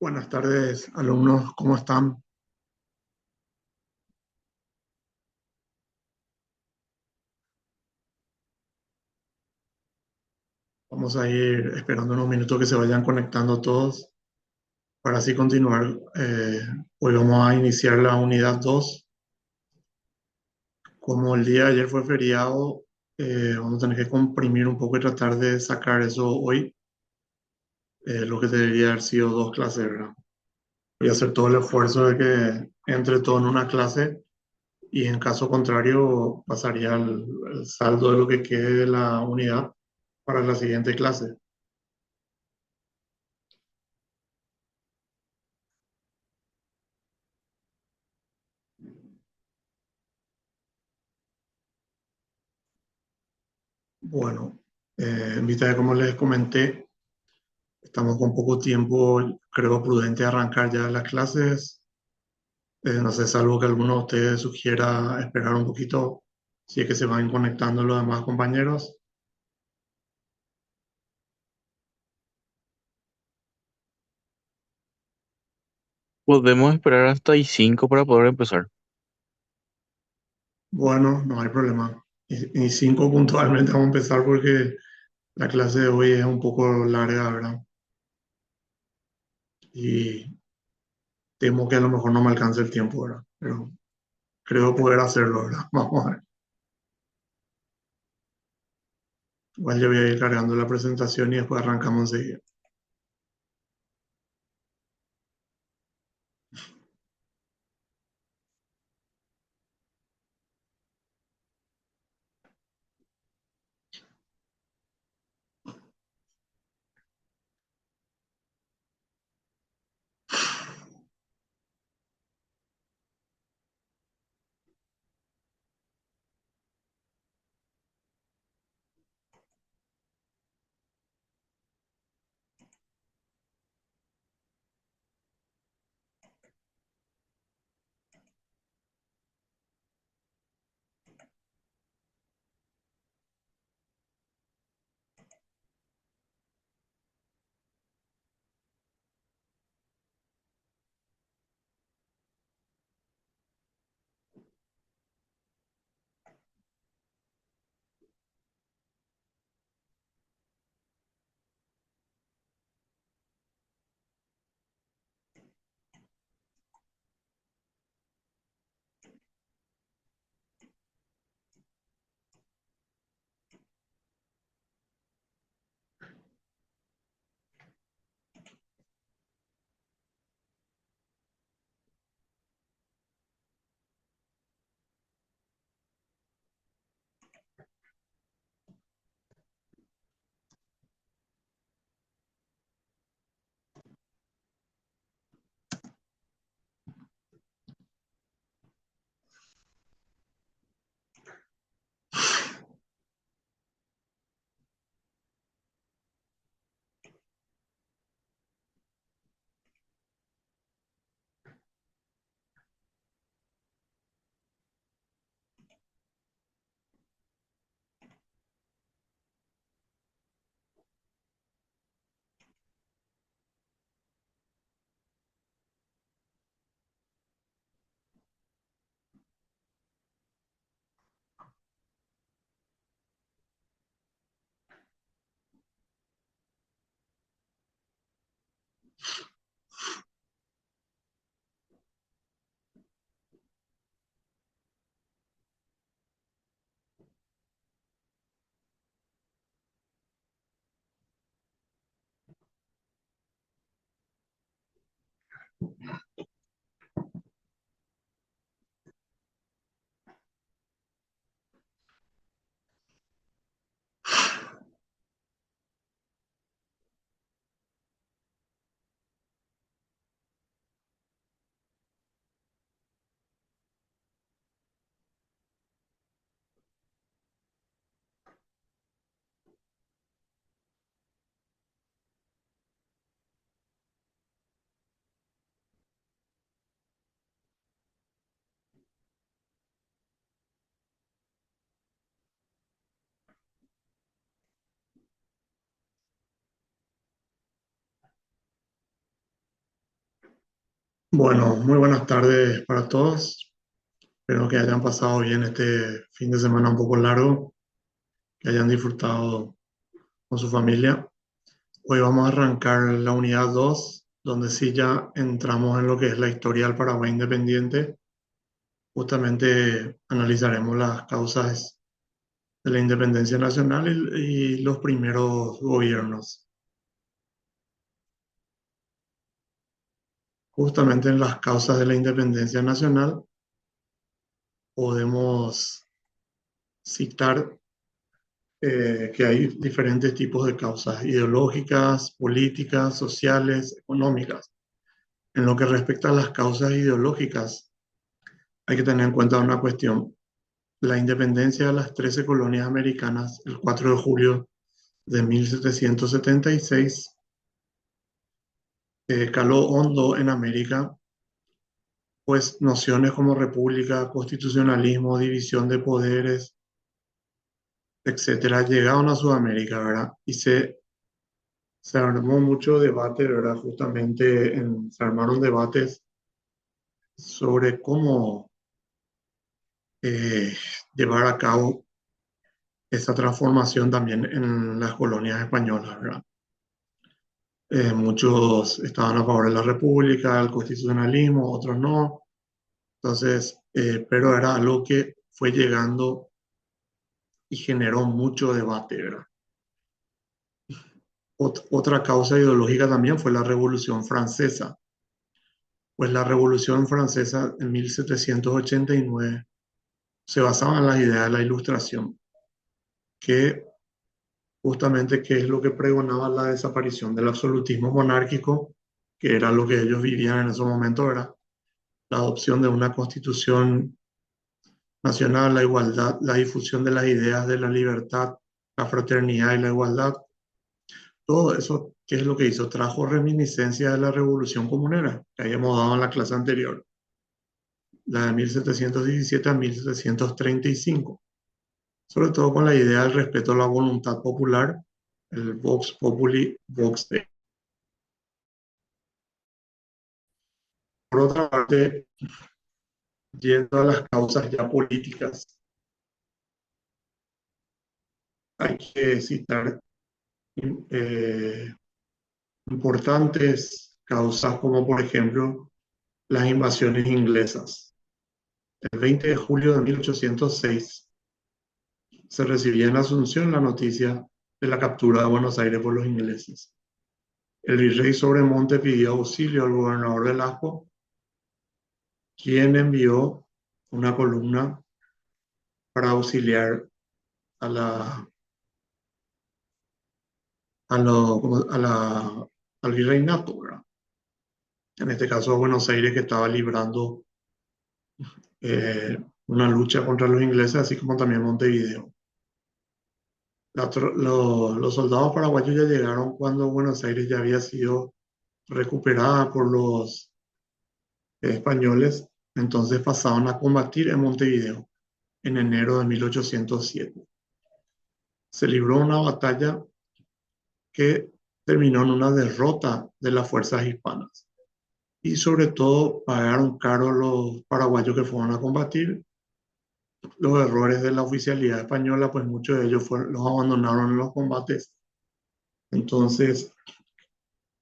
Buenas tardes, alumnos, ¿cómo están? Vamos a ir esperando unos minutos que se vayan conectando todos para así continuar. Hoy vamos a iniciar la unidad 2. Como el día de ayer fue feriado, vamos a tener que comprimir un poco y tratar de sacar eso hoy, lo que debería haber sido dos clases, ¿verdad? Voy a hacer todo el esfuerzo de que entre todo en una clase y en caso contrario pasaría el saldo de lo que quede de la unidad para la siguiente clase. Bueno, en vista de como les comenté, estamos con poco tiempo, creo prudente arrancar ya las clases. No sé, salvo que alguno de ustedes sugiera esperar un poquito, si es que se van conectando los demás compañeros. Podemos esperar hasta y 5 para poder empezar. Bueno, no hay problema. Y 5 puntualmente vamos a empezar porque la clase de hoy es un poco larga, ¿verdad? Y temo que a lo mejor no me alcance el tiempo, ¿verdad? Pero creo poder hacerlo, ¿verdad? Vamos a ver. Igual yo voy a ir cargando la presentación y después arrancamos enseguida. Bueno, muy buenas tardes para todos. Espero que hayan pasado bien este fin de semana un poco largo, que hayan disfrutado con su familia. Hoy vamos a arrancar la unidad 2, donde sí ya entramos en lo que es la historia del Paraguay independiente. Justamente analizaremos las causas de la independencia nacional y los primeros gobiernos. Justamente en las causas de la independencia nacional podemos citar que hay diferentes tipos de causas ideológicas, políticas, sociales, económicas. En lo que respecta a las causas ideológicas, hay que tener en cuenta una cuestión. La independencia de las 13 colonias americanas, el 4 de julio de 1776, caló hondo en América, pues nociones como república, constitucionalismo, división de poderes, etcétera, llegaron a Sudamérica, ¿verdad? Y se armó mucho debate, ¿verdad? Se armaron debates sobre cómo eh, llevar a cabo esa transformación también en las colonias españolas, ¿verdad? Muchos estaban a favor de la república, el constitucionalismo, otros no. Entonces, pero era algo que fue llegando y generó mucho debate, ¿verdad? Otra causa ideológica también fue la Revolución Francesa. Pues la Revolución Francesa en 1789 se basaba en las ideas de la Ilustración, que justamente que es lo que pregonaba la desaparición del absolutismo monárquico, que era lo que ellos vivían en ese momento, era la adopción de una constitución nacional, la igualdad, la difusión de las ideas de la libertad, la fraternidad y la igualdad. Todo eso, ¿qué es lo que hizo? Trajo reminiscencias de la Revolución Comunera que habíamos dado en la clase anterior, la de 1717 a 1735, sobre todo con la idea del respeto a la voluntad popular, el Vox Populi, Vox Dei. Por otra parte, yendo a las causas ya políticas, hay que citar eh, importantes causas como por ejemplo las invasiones inglesas. El 20 de julio de 1806 se recibía en Asunción la noticia de la captura de Buenos Aires por los ingleses. El virrey Sobremonte pidió auxilio al gobernador de Lasco, quien envió una columna para auxiliar a la, a la, al virreinato, ¿verdad? En este caso Buenos Aires, que estaba librando eh, una lucha contra los ingleses, así como también Montevideo. Los soldados paraguayos ya llegaron cuando Buenos Aires ya había sido recuperada por los españoles, entonces pasaron a combatir en Montevideo en enero de 1807. Se libró una batalla que terminó en una derrota de las fuerzas hispanas y sobre todo pagaron caro los paraguayos que fueron a combatir los errores de la oficialidad española, pues muchos de ellos los abandonaron en los combates. Entonces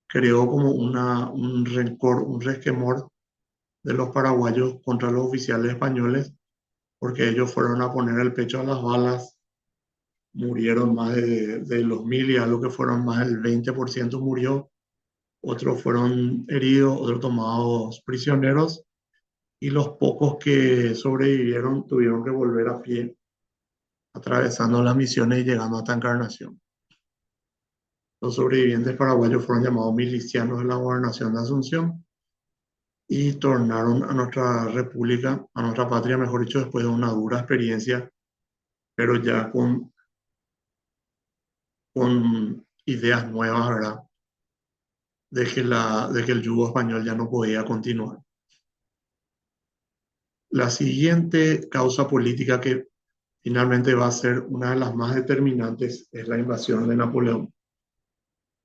creó como un rencor, un resquemor de los paraguayos contra los oficiales españoles, porque ellos fueron a poner el pecho a las balas, murieron más de los mil y algo que fueron más del 20% murió, otros fueron heridos, otros tomados prisioneros, y los pocos que sobrevivieron tuvieron que volver a pie, atravesando las misiones y llegando hasta Encarnación. Los sobrevivientes paraguayos fueron llamados milicianos de la gobernación de Asunción y tornaron a nuestra república, a nuestra patria, mejor dicho, después de una dura experiencia, pero ya con ideas nuevas, ¿verdad? De que el yugo español ya no podía continuar. La siguiente causa política que finalmente va a ser una de las más determinantes es la invasión de Napoleón,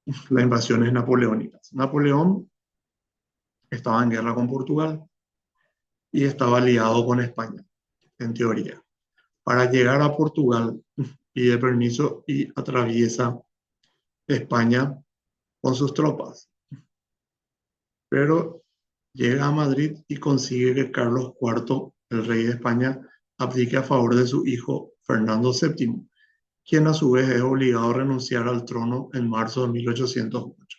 las invasiones napoleónicas. Napoleón estaba en guerra con Portugal y estaba aliado con España, en teoría. Para llegar a Portugal, pide permiso y atraviesa España con sus tropas, pero llega a Madrid y consigue que Carlos IV, el rey de España, abdique a favor de su hijo Fernando VII, quien a su vez es obligado a renunciar al trono en marzo de 1808.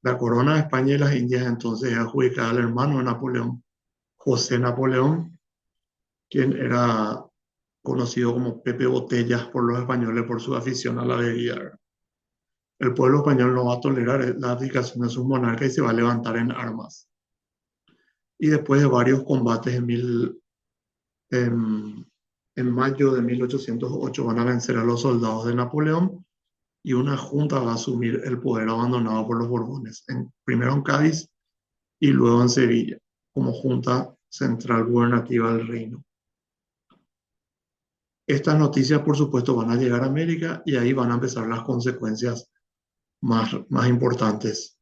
La corona de España y las Indias entonces es adjudicada al hermano de Napoleón, José Napoleón, quien era conocido como Pepe Botellas por los españoles por su afición a la bebida. El pueblo español no va a tolerar la abdicación de sus monarcas y se va a levantar en armas. Y después de varios combates en, en mayo de 1808 van a vencer a los soldados de Napoleón y una junta va a asumir el poder abandonado por los Borbones, primero en Cádiz y luego en Sevilla, como junta central gubernativa del reino. Estas noticias, por supuesto, van a llegar a América y ahí van a empezar las consecuencias más importantes.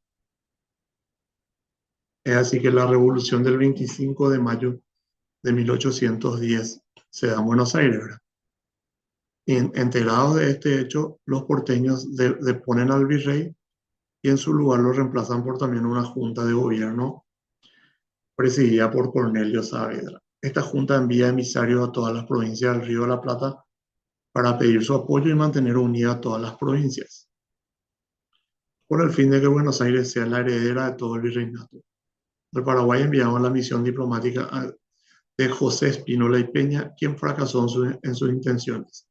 Es así que la revolución del 25 de mayo de 1810 se da en Buenos Aires, ¿verdad? Y enterados de este hecho, los porteños deponen al virrey y en su lugar lo reemplazan por también una junta de gobierno presidida por Cornelio Saavedra. Esta junta envía emisarios a todas las provincias del Río de la Plata para pedir su apoyo y mantener unida a todas las provincias, por el fin de que Buenos Aires sea la heredera de todo el virreinato. El Paraguay enviaba la misión diplomática de José Espínola y Peña, quien fracasó en sus intenciones.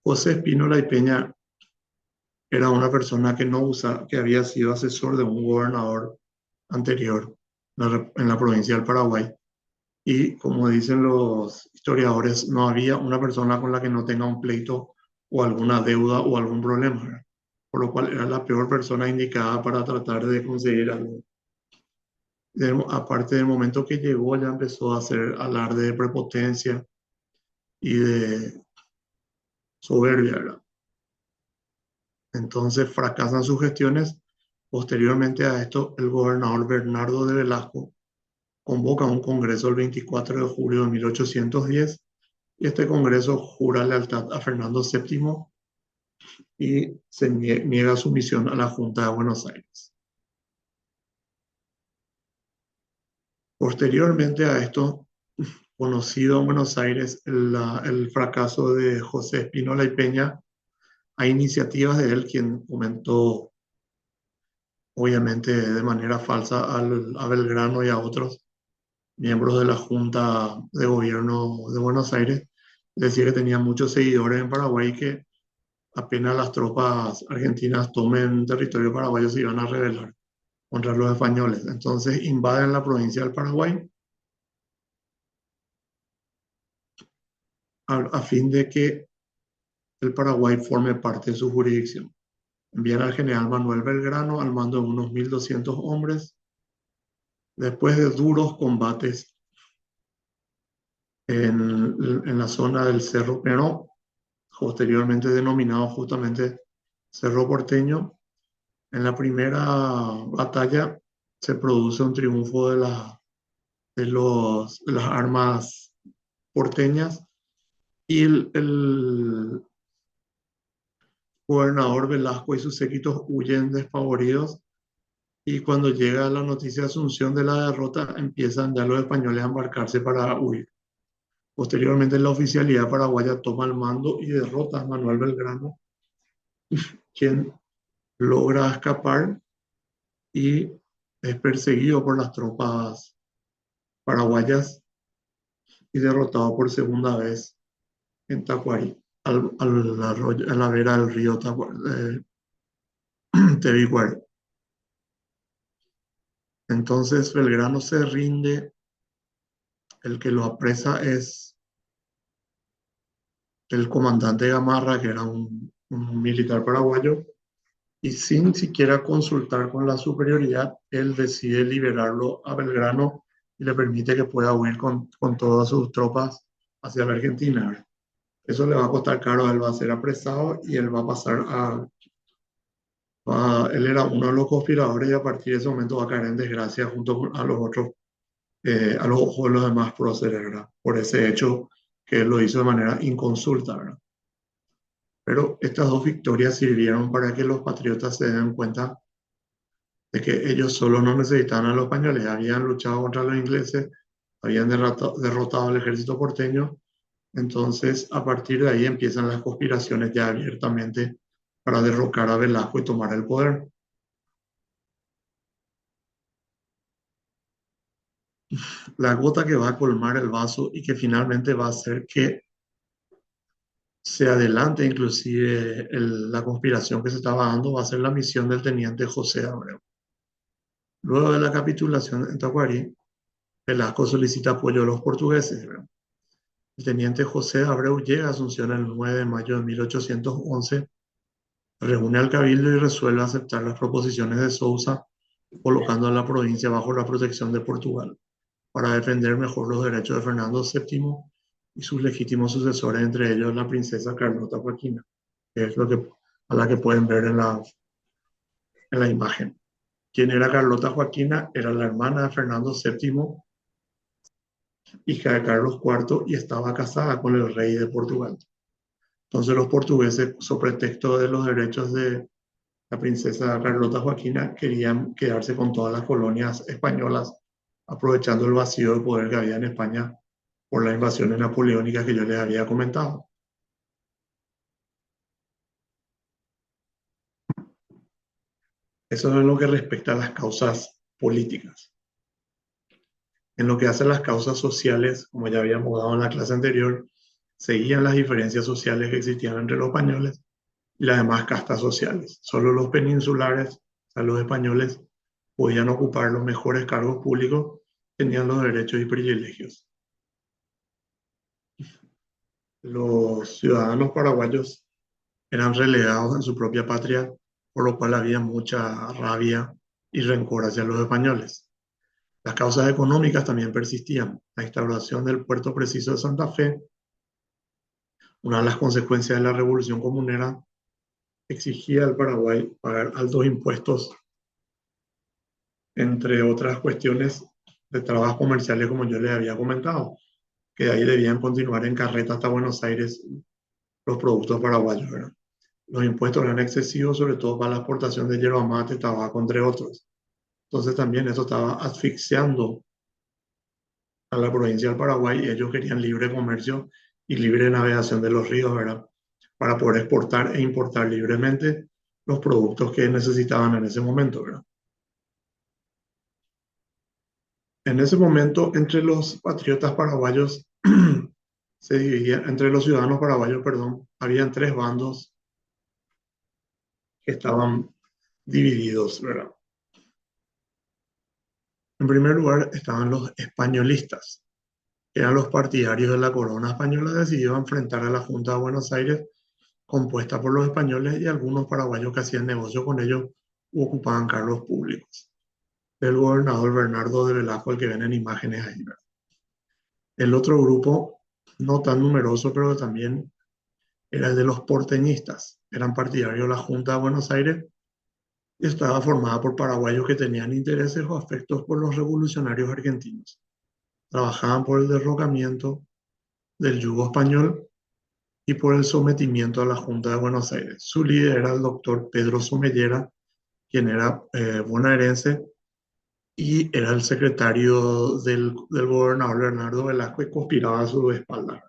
José Espínola y Peña era una persona que había sido asesor de un gobernador anterior en la provincia del Paraguay. Y como dicen los historiadores, no había una persona con la que no tenga un pleito o alguna deuda o algún problema, ¿verdad? Por lo cual era la peor persona indicada para tratar de conseguir algo. Aparte del momento que llegó, ya empezó a hacer alarde de prepotencia y de soberbia, ¿verdad? Entonces fracasan sus gestiones. Posteriormente a esto, el gobernador Bernardo de Velasco convoca un congreso el 24 de julio de 1810 y este congreso jura lealtad a Fernando VII y se niega sumisión a la Junta de Buenos Aires. Posteriormente a esto, conocido en Buenos Aires el fracaso de José Espínola y Peña, hay iniciativas de él quien comentó, obviamente de manera falsa, a Belgrano y a otros miembros de la Junta de Gobierno de Buenos Aires, decía que tenía muchos seguidores en Paraguay que apenas las tropas argentinas tomen territorio paraguayo se iban a rebelar contra los españoles. Entonces invaden la provincia del Paraguay a fin de que el Paraguay forme parte de su jurisdicción. Envían al general Manuel Belgrano al mando de unos 1.200 hombres. Después de duros combates en la zona del Cerro Peró, posteriormente denominado justamente Cerro Porteño, en la primera batalla se produce un triunfo de las armas porteñas y el gobernador Velasco y sus séquitos huyen despavoridos y cuando llega la noticia de Asunción de la derrota empiezan ya los españoles a embarcarse para huir. Posteriormente la oficialidad paraguaya toma el mando y derrota a Manuel Belgrano, quien logra escapar y es perseguido por las tropas paraguayas y derrotado por segunda vez en Tacuarí, a la vera del río Tebicuari. Entonces Belgrano se rinde, el que lo apresa es el comandante Gamarra, que era un militar paraguayo, y sin siquiera consultar con la superioridad, él decide liberarlo a Belgrano y le permite que pueda huir con todas sus tropas hacia la Argentina. Eso le va a costar caro, él va a ser apresado y él va a pasar Él era uno de los conspiradores y a partir de ese momento va a caer en desgracia junto a los otros, a los ojos de los demás próceres, ¿verdad? Por ese hecho que él lo hizo de manera inconsulta, ¿verdad? Pero estas dos victorias sirvieron para que los patriotas se den cuenta de que ellos solo no necesitaban a los españoles, habían luchado contra los ingleses, habían derrotado al ejército porteño. Entonces, a partir de ahí empiezan las conspiraciones ya abiertamente para derrocar a Velasco y tomar el poder. La gota que va a colmar el vaso y que finalmente va a hacer que se adelante inclusive la conspiración que se estaba dando va a ser la misión del teniente José Abreu. Luego de la capitulación en Tacuarí, Velasco solicita apoyo a los portugueses, ¿verdad? El teniente José Abreu llega a Asunción el 9 de mayo de 1811, reúne al cabildo y resuelve aceptar las proposiciones de Sousa, colocando a la provincia bajo la protección de Portugal, para defender mejor los derechos de Fernando VII y sus legítimos sucesores, entre ellos la princesa Carlota Joaquina, que es a la que pueden ver en la imagen. ¿Quién era Carlota Joaquina? Era la hermana de Fernando VII, hija de Carlos IV, y estaba casada con el rey de Portugal. Entonces los portugueses, sobre pretexto de los derechos de la princesa Carlota Joaquina, querían quedarse con todas las colonias españolas, aprovechando el vacío de poder que había en España por las invasiones napoleónicas que yo les había comentado. Eso es en lo que respecta a las causas políticas. En lo que hace a las causas sociales, como ya habíamos dado en la clase anterior, seguían las diferencias sociales que existían entre los españoles y las demás castas sociales. Solo los peninsulares, o sea, los españoles, podían ocupar los mejores cargos públicos, tenían los derechos y privilegios. Los ciudadanos paraguayos eran relegados en su propia patria, por lo cual había mucha rabia y rencor hacia los españoles. Las causas económicas también persistían. La instauración del puerto preciso de Santa Fe, una de las consecuencias de la Revolución Comunera, exigía al Paraguay pagar altos impuestos, entre otras cuestiones de trabajos comerciales, como yo les había comentado, que de ahí debían continuar en carreta hasta Buenos Aires los productos paraguayos, ¿verdad? Los impuestos eran excesivos, sobre todo para la exportación de yerba mate, tabaco, entre otros. Entonces también eso estaba asfixiando a la provincia del Paraguay y ellos querían libre comercio y libre navegación de los ríos, ¿verdad? Para poder exportar e importar libremente los productos que necesitaban en ese momento, ¿verdad? En ese momento, entre los patriotas paraguayos, se dividía, entre los ciudadanos paraguayos, perdón, habían tres bandos que estaban divididos, ¿verdad? En primer lugar estaban los españolistas, que eran los partidarios de la corona española, decididos enfrentar a la Junta de Buenos Aires, compuesta por los españoles y algunos paraguayos que hacían negocio con ellos u ocupaban cargos públicos. El gobernador Bernardo de Velasco, el que ven en imágenes ahí, ¿verdad? El otro grupo, no tan numeroso, pero también era el de los porteñistas. Eran partidarios de la Junta de Buenos Aires y estaba formada por paraguayos que tenían intereses o afectos por los revolucionarios argentinos. Trabajaban por el derrocamiento del yugo español y por el sometimiento a la Junta de Buenos Aires. Su líder era el doctor Pedro Somellera, quien era bonaerense y era el secretario del gobernador Bernardo Velasco y conspiraba a su espalda.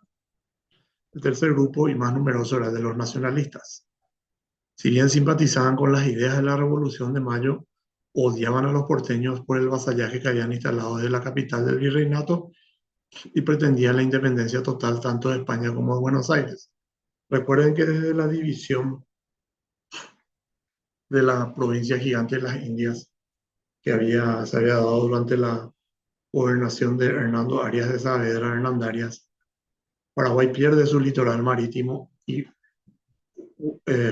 El tercer grupo y más numeroso era el de los nacionalistas. Si bien simpatizaban con las ideas de la Revolución de Mayo, odiaban a los porteños por el vasallaje que habían instalado desde la capital del virreinato y pretendían la independencia total tanto de España como de Buenos Aires. Recuerden que desde la división de la provincia gigante de las Indias que se había dado durante la gobernación de Hernando Arias de Saavedra Hernandarias, Paraguay pierde su litoral marítimo y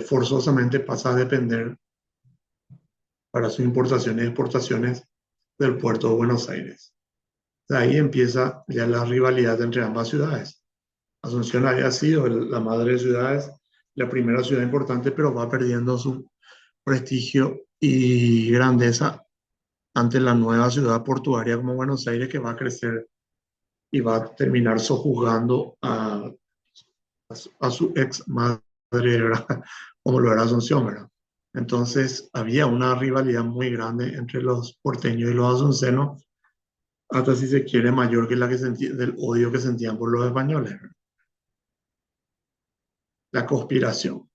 forzosamente pasa a depender para sus importaciones y exportaciones del puerto de Buenos Aires. De ahí empieza ya la rivalidad entre ambas ciudades. Asunción había sido la madre de ciudades, la primera ciudad importante, pero va perdiendo prestigio y grandeza ante la nueva ciudad portuaria como Buenos Aires, que va a crecer y va a terminar sojuzgando a su ex madre, ¿verdad? Como lo era Asunción, ¿verdad? Entonces había una rivalidad muy grande entre los porteños y los asuncenos, hasta si se quiere mayor que la que del odio que sentían por los españoles, ¿verdad? La conspiración.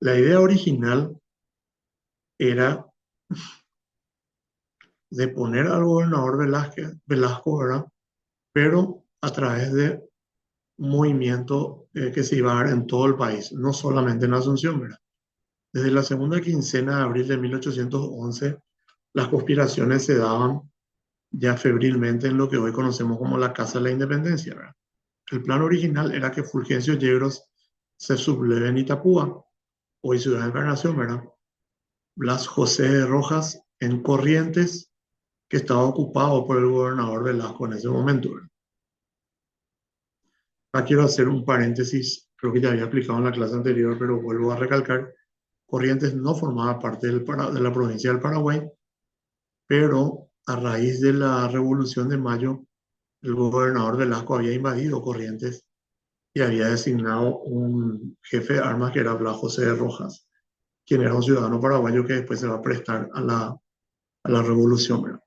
La idea original era de poner al gobernador Velasco, ¿verdad? Pero a través de un movimiento que se iba a dar en todo el país, no solamente en Asunción, ¿verdad? Desde la segunda quincena de abril de 1811, las conspiraciones se daban ya febrilmente en lo que hoy conocemos como la Casa de la Independencia, ¿verdad? El plan original era que Fulgencio Yegros se subleve en Itapúa, hoy Ciudad de Encarnación, ¿verdad? Blas José de Rojas en Corrientes, que estaba ocupado por el gobernador Velasco en ese momento, ¿verdad? Acá quiero hacer un paréntesis, creo que ya había explicado en la clase anterior, pero vuelvo a recalcar. Corrientes no formaba parte de la provincia del Paraguay, pero a raíz de la Revolución de Mayo, el gobernador Velasco había invadido Corrientes y había designado un jefe de armas que era Blas José de Rojas, quien era un ciudadano paraguayo que después se va a prestar a la revolución, ¿verdad?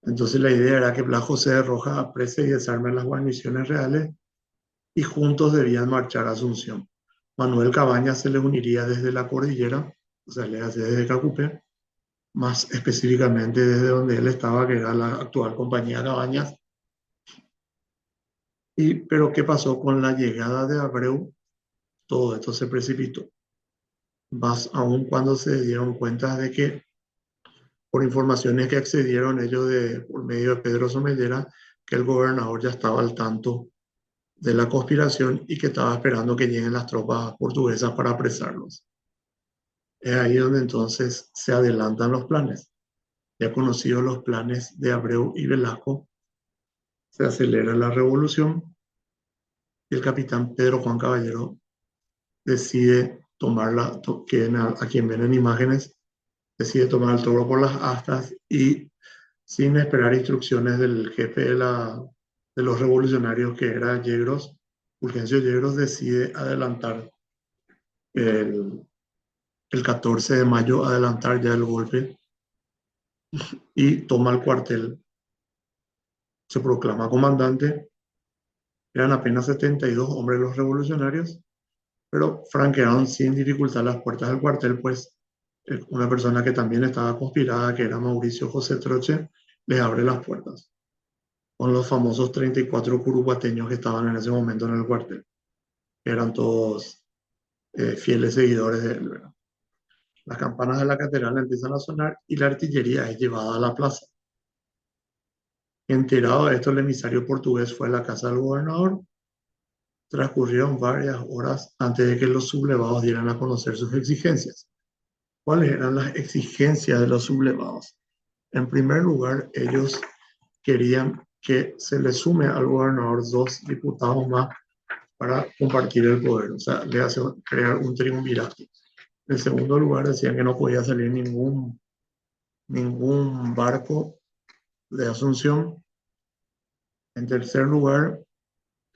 Entonces la idea era que Blas José de Rojas aprese y desarme las guarniciones reales y juntos debían marchar a Asunción. Manuel Cabañas se les uniría desde la cordillera, o sea, le hace desde Cacupé, más específicamente desde donde él estaba, que era la actual compañía Cabañas. Pero ¿qué pasó con la llegada de Abreu? Todo esto se precipitó. Más aún cuando se dieron cuenta de que, por informaciones que accedieron ellos por medio de Pedro Somellera, que el gobernador ya estaba al tanto de la conspiración y que estaba esperando que lleguen las tropas portuguesas para apresarlos. Es ahí donde entonces se adelantan los planes. Ya conocidos los planes de Abreu y Velasco, se acelera la revolución y el capitán Pedro Juan Caballero decide a quien ven en imágenes, decide tomar el toro por las astas y sin esperar instrucciones del jefe de los revolucionarios, que era Yegros, Fulgencio Yegros, decide adelantar el, el 14 de mayo, adelantar ya el golpe y toma el cuartel. Se proclama comandante. Eran apenas 72 hombres los revolucionarios, pero franquearon sin dificultad las puertas del cuartel, pues una persona que también estaba conspirada, que era Mauricio José Troche, les abre las puertas, con los famosos 34 curuguateños que estaban en ese momento en el cuartel, que eran todos fieles seguidores de él, ¿verdad? Las campanas de la catedral empiezan a sonar y la artillería es llevada a la plaza. Enterado de esto, el emisario portugués fue a la casa del gobernador. Transcurrieron varias horas antes de que los sublevados dieran a conocer sus exigencias. ¿Cuáles eran las exigencias de los sublevados? En primer lugar, ellos querían que se le sume al gobernador dos diputados más para compartir el poder, o sea, le hace crear un triunvirato. En segundo lugar, decían que no podía salir ningún barco de Asunción. En tercer lugar,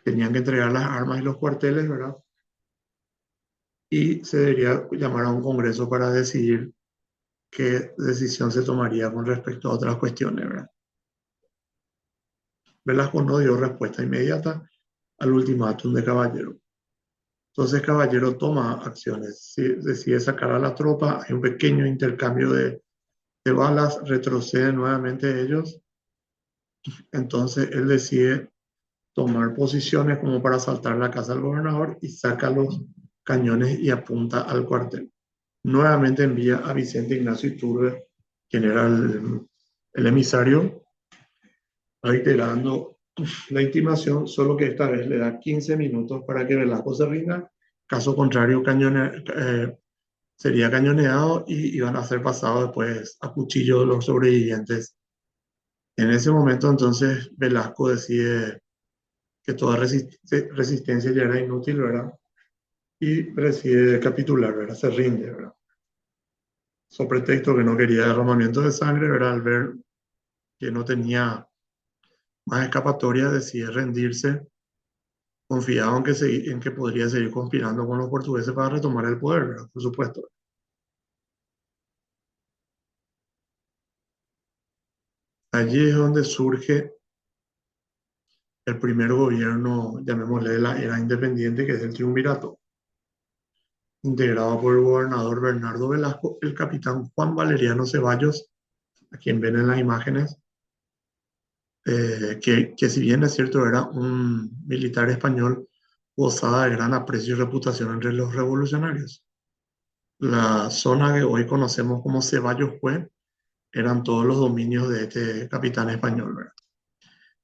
tenían que entregar las armas y los cuarteles, ¿verdad? Y se debería llamar a un congreso para decidir qué decisión se tomaría con respecto a otras cuestiones, ¿verdad? Velasco no dio respuesta inmediata al ultimátum de Caballero. Entonces Caballero toma acciones, decide sacar a la tropa, hay un pequeño intercambio de balas, retroceden nuevamente ellos, entonces él decide tomar posiciones como para asaltar la casa del gobernador y saca los cañones y apunta al cuartel. Nuevamente envía a Vicente Ignacio Iturbe, quien era el emisario, reiterando la intimación, solo que esta vez le da 15 minutos para que Velasco se rinda. Caso contrario, sería cañoneado y iban a ser pasados después a cuchillo los sobrevivientes. En ese momento, entonces, Velasco decide que toda resistencia ya era inútil, ¿verdad? y decide capitular, ¿verdad? Se rinde, ¿verdad? So pretexto que no quería derramamiento de sangre, ¿verdad? Al ver que no tenía más escapatoria, decide rendirse, confiado en que podría seguir conspirando con los portugueses para retomar el poder, ¿verdad? Por supuesto. Allí es donde surge el primer gobierno, llamémosle de la era independiente, que es el triunvirato, integrado por el gobernador Bernardo Velasco, el capitán Juan Valeriano Ceballos, a quien ven en las imágenes, que si bien es cierto era un militar español, gozaba de gran aprecio y reputación entre los revolucionarios. La zona que hoy conocemos como Ceballos fue, eran todos los dominios de este capitán español, ¿verdad?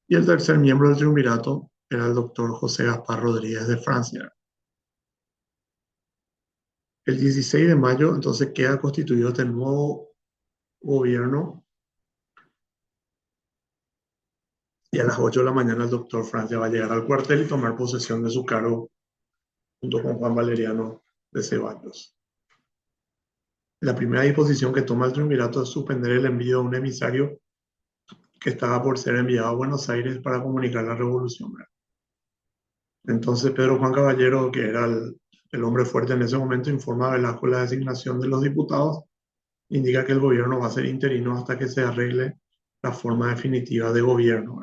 Y el tercer miembro del triunvirato era el doctor José Gaspar Rodríguez de Francia. El 16 de mayo entonces queda constituido este nuevo gobierno y a las 8 de la mañana el doctor Francia va a llegar al cuartel y tomar posesión de su cargo junto con Juan Valeriano de Ceballos. La primera disposición que toma el triunvirato es suspender el envío de un emisario que estaba por ser enviado a Buenos Aires para comunicar la revolución. Entonces Pedro Juan Caballero, que era el hombre fuerte en ese momento, informa a Velasco la designación de los diputados, indica que el gobierno va a ser interino hasta que se arregle la forma definitiva de gobierno.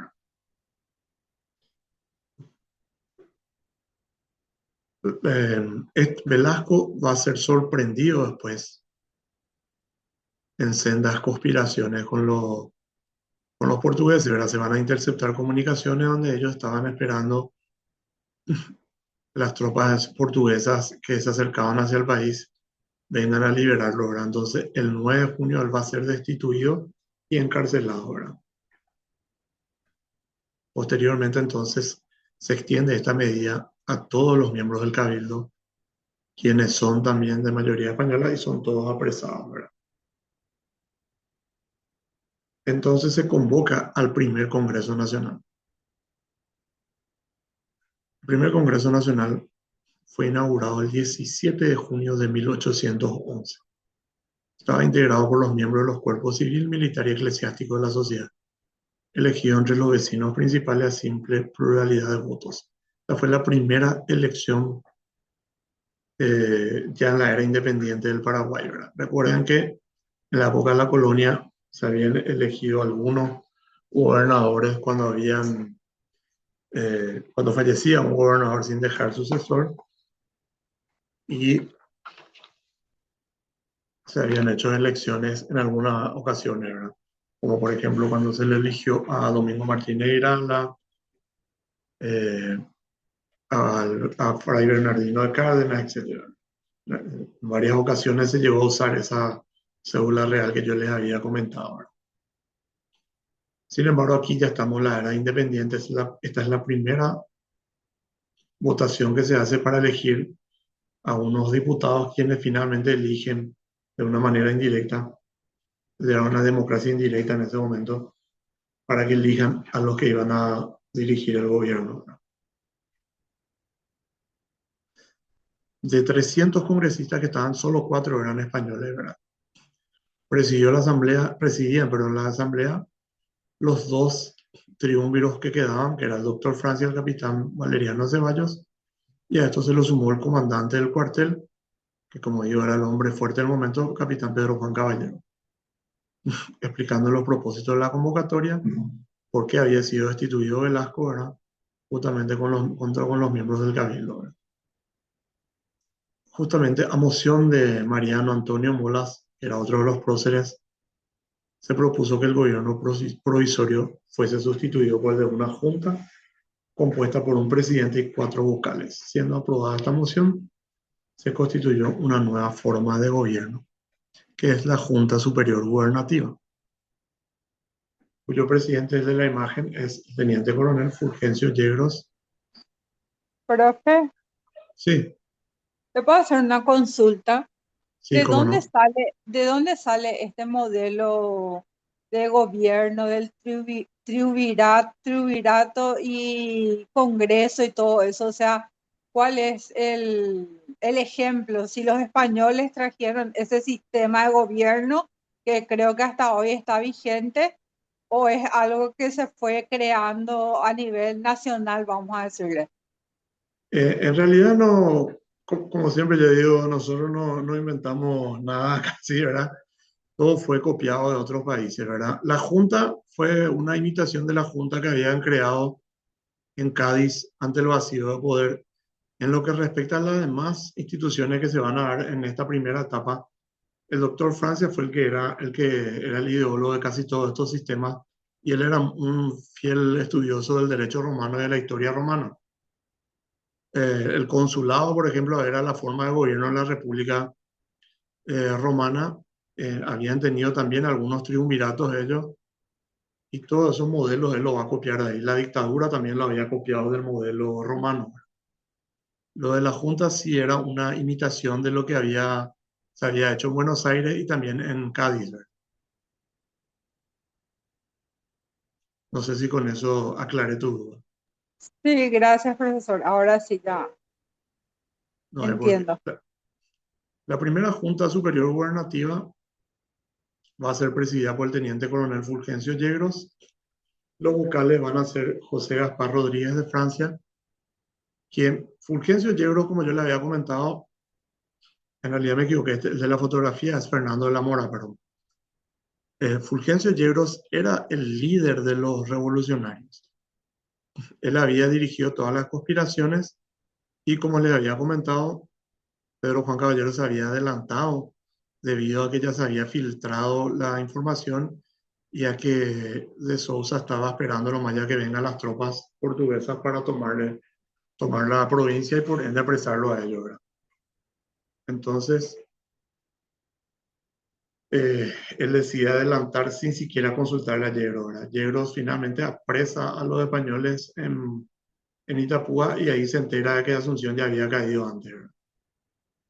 Velasco va a ser sorprendido después en sendas conspiraciones con los portugueses, ¿verdad? Se van a interceptar comunicaciones donde ellos estaban esperando las tropas portuguesas que se acercaban hacia el país vengan a liberarlo, ¿verdad? Entonces, el 9 de junio él va a ser destituido y encarcelado, ¿verdad? Posteriormente, entonces, se extiende esta medida a todos los miembros del Cabildo, quienes son también de mayoría española y son todos apresados, ¿verdad? Entonces se convoca al primer Congreso Nacional. El primer Congreso Nacional fue inaugurado el 17 de junio de 1811. Estaba integrado por los miembros de los cuerpos civil, militar y eclesiástico de la sociedad, elegido entre los vecinos principales a simple pluralidad de votos. Esta fue la primera elección ya en la era independiente del Paraguay, ¿verdad? Recuerden que en la época de la colonia se habían elegido algunos gobernadores cuando fallecía un gobernador sin dejar sucesor y se habían hecho elecciones en algunas ocasiones, ¿verdad? Como por ejemplo cuando se le eligió a Domingo Martínez Irala, eh, a Fray Bernardino de Cárdenas, etc. En varias ocasiones se llegó a usar esa cédula real que yo les había comentado, ¿verdad? Sin embargo, aquí ya estamos en la era independiente. Esta es la primera votación que se hace para elegir a unos diputados quienes finalmente eligen de una manera indirecta, era una democracia indirecta en ese momento, para que elijan a los que iban a dirigir el gobierno. De 300 congresistas que estaban, solo 4 eran españoles, ¿verdad? Presidían, perdón, la asamblea los dos triunviros que quedaban, que era el doctor Francia y el capitán Valeriano Ceballos, y a esto se lo sumó el comandante del cuartel, que como digo era el hombre fuerte del momento, capitán Pedro Juan Caballero, explicando los propósitos de la convocatoria, por qué había sido destituido Velasco, ¿verdad? Justamente con los miembros del cabildo, ¿verdad? Justamente a moción de Mariano Antonio Molas, que era otro de los próceres, se propuso que el gobierno provisorio fuese sustituido por el de una junta compuesta por un presidente y 4 vocales. Siendo aprobada esta moción, se constituyó una nueva forma de gobierno, que es la Junta Superior Gubernativa, cuyo presidente de la imagen es el teniente coronel Fulgencio Yegros. Profe, Sí, ¿te puedo hacer una consulta? sí, cómo no. De dónde sale este modelo de gobierno del triunvirato y congreso y todo eso? O sea, cuál es el ejemplo, si los españoles trajeron ese sistema de gobierno que creo que hasta hoy está vigente, o es algo que se fue creando a nivel nacional, vamos a decirle. En realidad no, como siempre yo digo, nosotros no inventamos nada casi, ¿verdad? Todo fue copiado de otros países, ¿verdad? La Junta fue una imitación de la Junta que habían creado en Cádiz ante el vacío de poder. En lo que respecta a las demás instituciones que se van a dar en esta primera etapa, el doctor Francia fue el que era el ideólogo de casi todos estos sistemas y él era un fiel estudioso del derecho romano y de la historia romana. El consulado, por ejemplo, era la forma de gobierno de la República Romana. Habían tenido también algunos triunviratos ellos y todos esos modelos él lo va a copiar de ahí. La dictadura también lo había copiado del modelo romano. Lo de la Junta sí era una imitación de lo que se había hecho en Buenos Aires y también en Cádiz, ¿verdad? No sé si con eso aclaré tu duda. Sí, gracias, profesor. Ahora sí ya No hay por qué. entiendo. La primera Junta Superior Gubernativa va a ser presidida por el teniente coronel Fulgencio Yegros. Los vocales van a ser José Gaspar Rodríguez de Francia, quien Fulgencio Yegros, como yo le había comentado, en realidad me equivoqué, el de la fotografía es Fernando de la Mora, perdón. Fulgencio Yegros era el líder de los revolucionarios. Él había dirigido todas las conspiraciones y como les había comentado, Pedro Juan Caballero se había adelantado debido a que ya se había filtrado la información y a que de Sousa estaba esperando nomás ya que vengan las tropas portuguesas para tomar la provincia y por ende apresarlo a ellos, ¿verdad? Entonces, él decide adelantar sin siquiera consultar a Yegros, ¿verdad? Yegros finalmente apresa a los españoles en Itapúa y ahí se entera de que Asunción ya había caído antes, ¿verdad?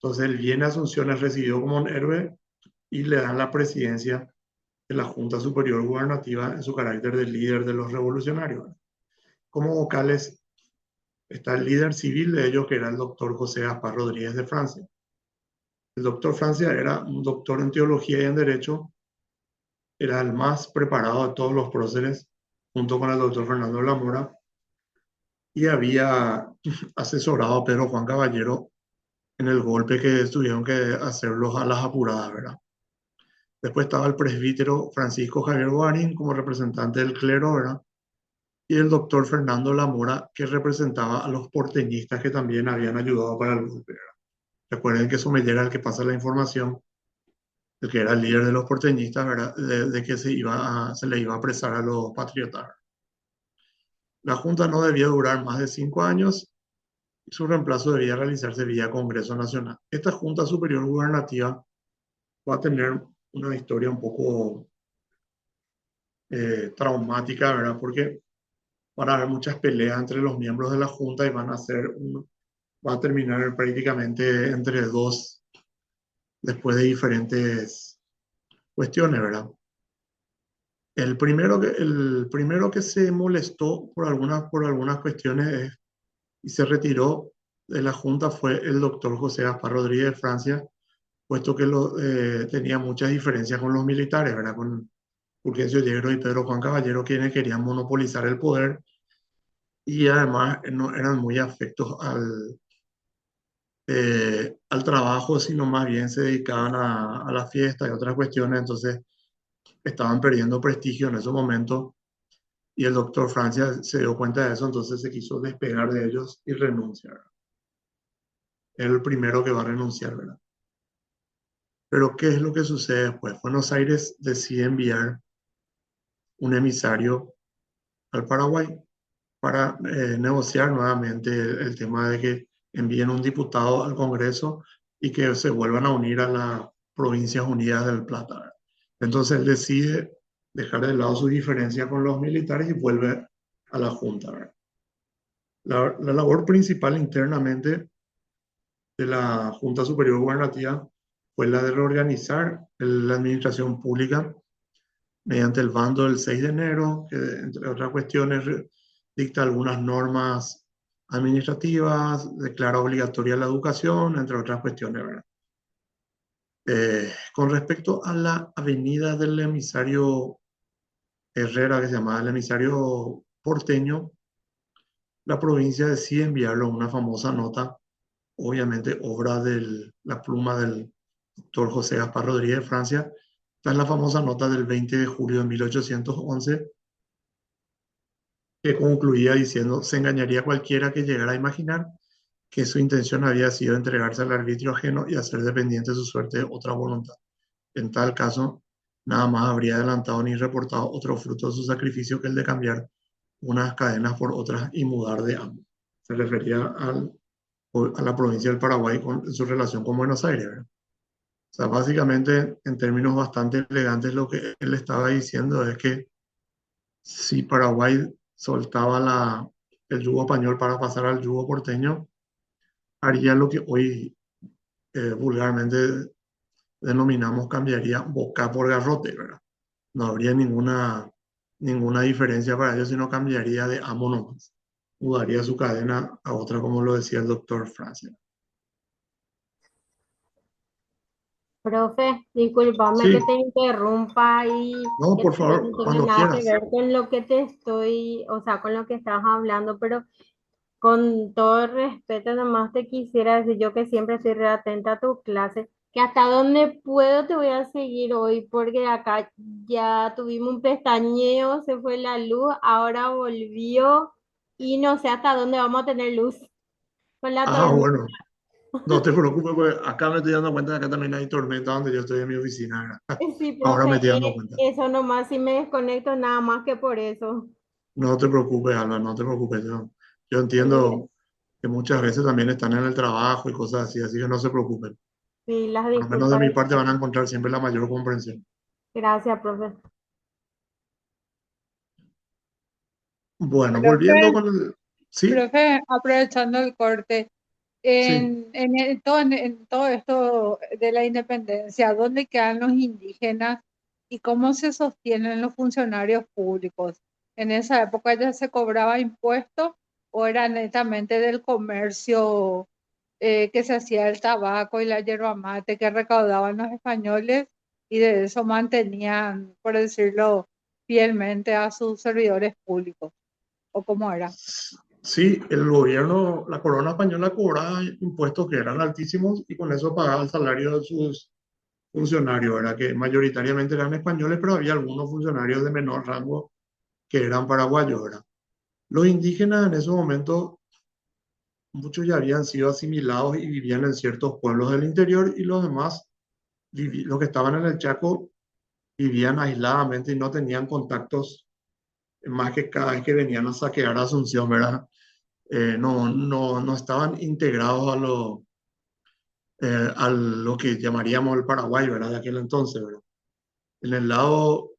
Entonces él viene a Asunción, es recibido como un héroe y le dan la presidencia de la Junta Superior Gubernativa en su carácter de líder de los revolucionarios, ¿verdad? Como vocales está el líder civil de ellos, que era el doctor José Gaspar Rodríguez de Francia. El doctor Francia era un doctor en teología y en derecho, era el más preparado de todos los próceres, junto con el doctor Fernando de la Mora, y había asesorado a Pedro Juan Caballero en el golpe que tuvieron que hacerlos a las apuradas, ¿verdad? Después estaba el presbítero Francisco Javier Guarín como representante del clero, ¿verdad? Y el doctor Fernando Lamora, que representaba a los porteñistas que también habían ayudado para el golpe, ¿verdad? Recuerden que Somellera era el que pasa la información, el que era el líder de los porteñistas, ¿verdad? De que se le iba a apresar a los patriotas. La Junta no debía durar más de 5 años y su reemplazo debía realizarse vía Congreso Nacional. Esta Junta Superior Gubernativa va a tener una historia un poco traumática, ¿verdad? Porque van a haber muchas peleas entre los miembros de la Junta y va a terminar prácticamente entre dos después de diferentes cuestiones, ¿verdad? El primero que se molestó por algunas cuestiones y se retiró de la Junta fue el doctor José Gaspar Rodríguez de Francia, puesto que tenía muchas diferencias con los militares, ¿verdad? Con Fulgencio Yegros y Pedro Juan Caballero, quienes querían monopolizar el poder y además no eran muy afectos al trabajo, sino más bien se dedicaban a la fiesta y otras cuestiones, entonces estaban perdiendo prestigio en ese momento y el doctor Francia se dio cuenta de eso, entonces se quiso despegar de ellos y renunciar. Era el primero que va a renunciar, ¿verdad? Pero ¿qué es lo que sucede después? Buenos Aires decide enviar un emisario al Paraguay para negociar nuevamente el tema de que envíen un diputado al Congreso y que se vuelvan a unir a las Provincias Unidas del Plata, ¿verdad? Entonces él decide dejar de lado su diferencia con los militares y vuelve a la Junta, ¿verdad? La labor principal internamente de la Junta Superior Gubernativa fue la de reorganizar la administración pública mediante el bando del 6 de enero, que entre otras cuestiones dicta algunas normas administrativas, declara obligatoria la educación, entre otras cuestiones, ¿verdad? Con respecto a la avenida del emisario Herrera, que se llamaba el emisario porteño, la provincia decide enviarlo una famosa nota, obviamente obra de la pluma del doctor José Gaspar Rodríguez de Francia. Esta es la famosa nota del 20 de julio de 1811, que concluía diciendo: se engañaría cualquiera que llegara a imaginar que su intención había sido entregarse al arbitrio ajeno y hacer dependiente su suerte de otra voluntad. En tal caso, nada más habría adelantado ni reportado otro fruto de su sacrificio que el de cambiar unas cadenas por otras y mudar de amo. Se refería a la provincia del Paraguay con su relación con Buenos Aires, ¿verdad? O sea, básicamente, en términos bastante elegantes, lo que él estaba diciendo es que si Paraguay soltaba el yugo español para pasar al yugo porteño, haría lo que hoy vulgarmente denominamos, cambiaría boca por garrote, ¿verdad? No habría ninguna diferencia para ellos, sino cambiaría de amo nomás. Mudaría su cadena a otra, como lo decía el doctor Francia. Profe, discúlpame que Sí, te interrumpa y no, que por tal vez favor, no tenga cuando nada que quieras. ver con lo que te estoy, o sea, con lo que estás hablando, pero con todo el respeto, nomás te quisiera decir yo que siempre estoy re atenta a tu clase, que hasta donde puedo te voy a seguir hoy, porque acá ya tuvimos un pestañeo, se fue la luz, ahora volvió y no sé hasta dónde vamos a tener luz con la Ah, tormenta. bueno, no te preocupes, porque acá me estoy dando cuenta de que acá también hay tormenta donde yo estoy en mi oficina, ¿verdad? Sí, Ahora me profe, estoy dando cuenta. eso nomás, si me desconecto nada más que por eso. No te preocupes, Alba, no te preocupes. Yo Sí, entiendo que muchas veces también están en el trabajo y cosas así que no se preocupen. sí, las Por lo menos de disculpas. mi parte van a encontrar siempre la mayor comprensión. Gracias, profe. Bueno, volviendo Profe, con el... Sí, profe, aprovechando el corte, sí. en todo esto de la independencia, ¿dónde quedan los indígenas y cómo se sostienen los funcionarios públicos? ¿En esa época ya se cobraba impuestos o era netamente del comercio que se hacía el tabaco y la yerba mate que recaudaban los españoles y de eso mantenían, por decirlo fielmente, a sus servidores públicos? ¿O cómo era? Sí, el gobierno, la corona española cobraba impuestos que eran altísimos y con eso pagaba el salario de sus funcionarios, ¿verdad? Que mayoritariamente eran españoles, pero había algunos funcionarios de menor rango que eran paraguayos, ¿verdad? Los indígenas en ese momento, muchos ya habían sido asimilados y vivían en ciertos pueblos del interior, y los demás, los que estaban en el Chaco, vivían aisladamente y no tenían contactos más que cada vez que venían a saquear Asunción, ¿verdad? No estaban integrados a lo que llamaríamos el Paraguay, ¿verdad? De aquel entonces, ¿verdad? En el lado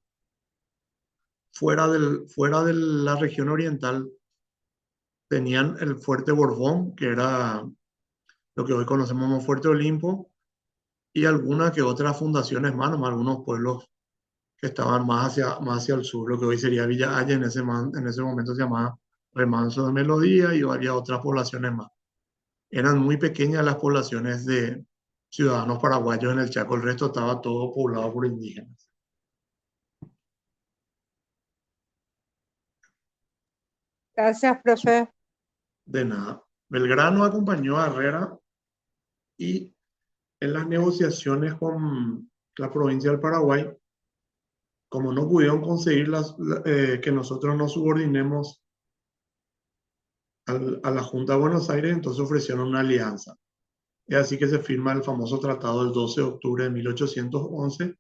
fuera de la región oriental tenían el Fuerte Borbón, que era lo que hoy conocemos como Fuerte Olimpo, y algunas que otras fundaciones más, nomás algunos pueblos que estaban más hacia el sur, lo que hoy sería Villa Haya, en ese momento se llamaba Remanso de Melodía, y había otras poblaciones más. Eran muy pequeñas las poblaciones de ciudadanos paraguayos en el Chaco, el resto estaba todo poblado por indígenas. Gracias, profe. De nada. Belgrano acompañó a Herrera y en las negociaciones con la provincia del Paraguay, como no pudieron conseguir que nosotros nos subordinemos a la Junta de Buenos Aires, entonces ofrecieron una alianza. Es así que se firma el famoso tratado del 12 de octubre de 1811,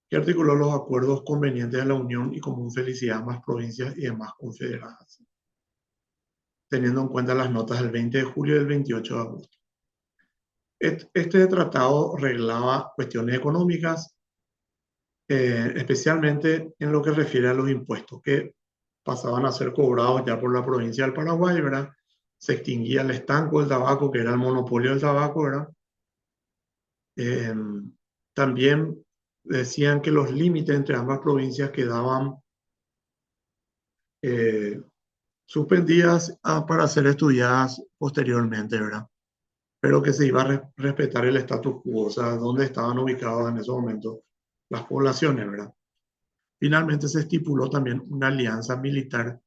que articuló los acuerdos convenientes de la Unión y común felicidad de ambas provincias y demás confederadas, teniendo en cuenta las notas del 20 de julio y del 28 de agosto. Este tratado reglaba cuestiones económicas, especialmente en lo que refiere a los impuestos que pasaban a ser cobrados ya por la provincia del Paraguay, ¿verdad? Se extinguía el estanco del tabaco, que era el monopolio del tabaco, ¿verdad? Eh, También decían que los límites entre ambas provincias quedaban suspendidas para ser estudiadas posteriormente, ¿verdad? Pero que se iba a respetar el status quo, o sea, dónde estaban ubicados en ese momento las poblaciones, ¿verdad? Finalmente se estipuló también una alianza militar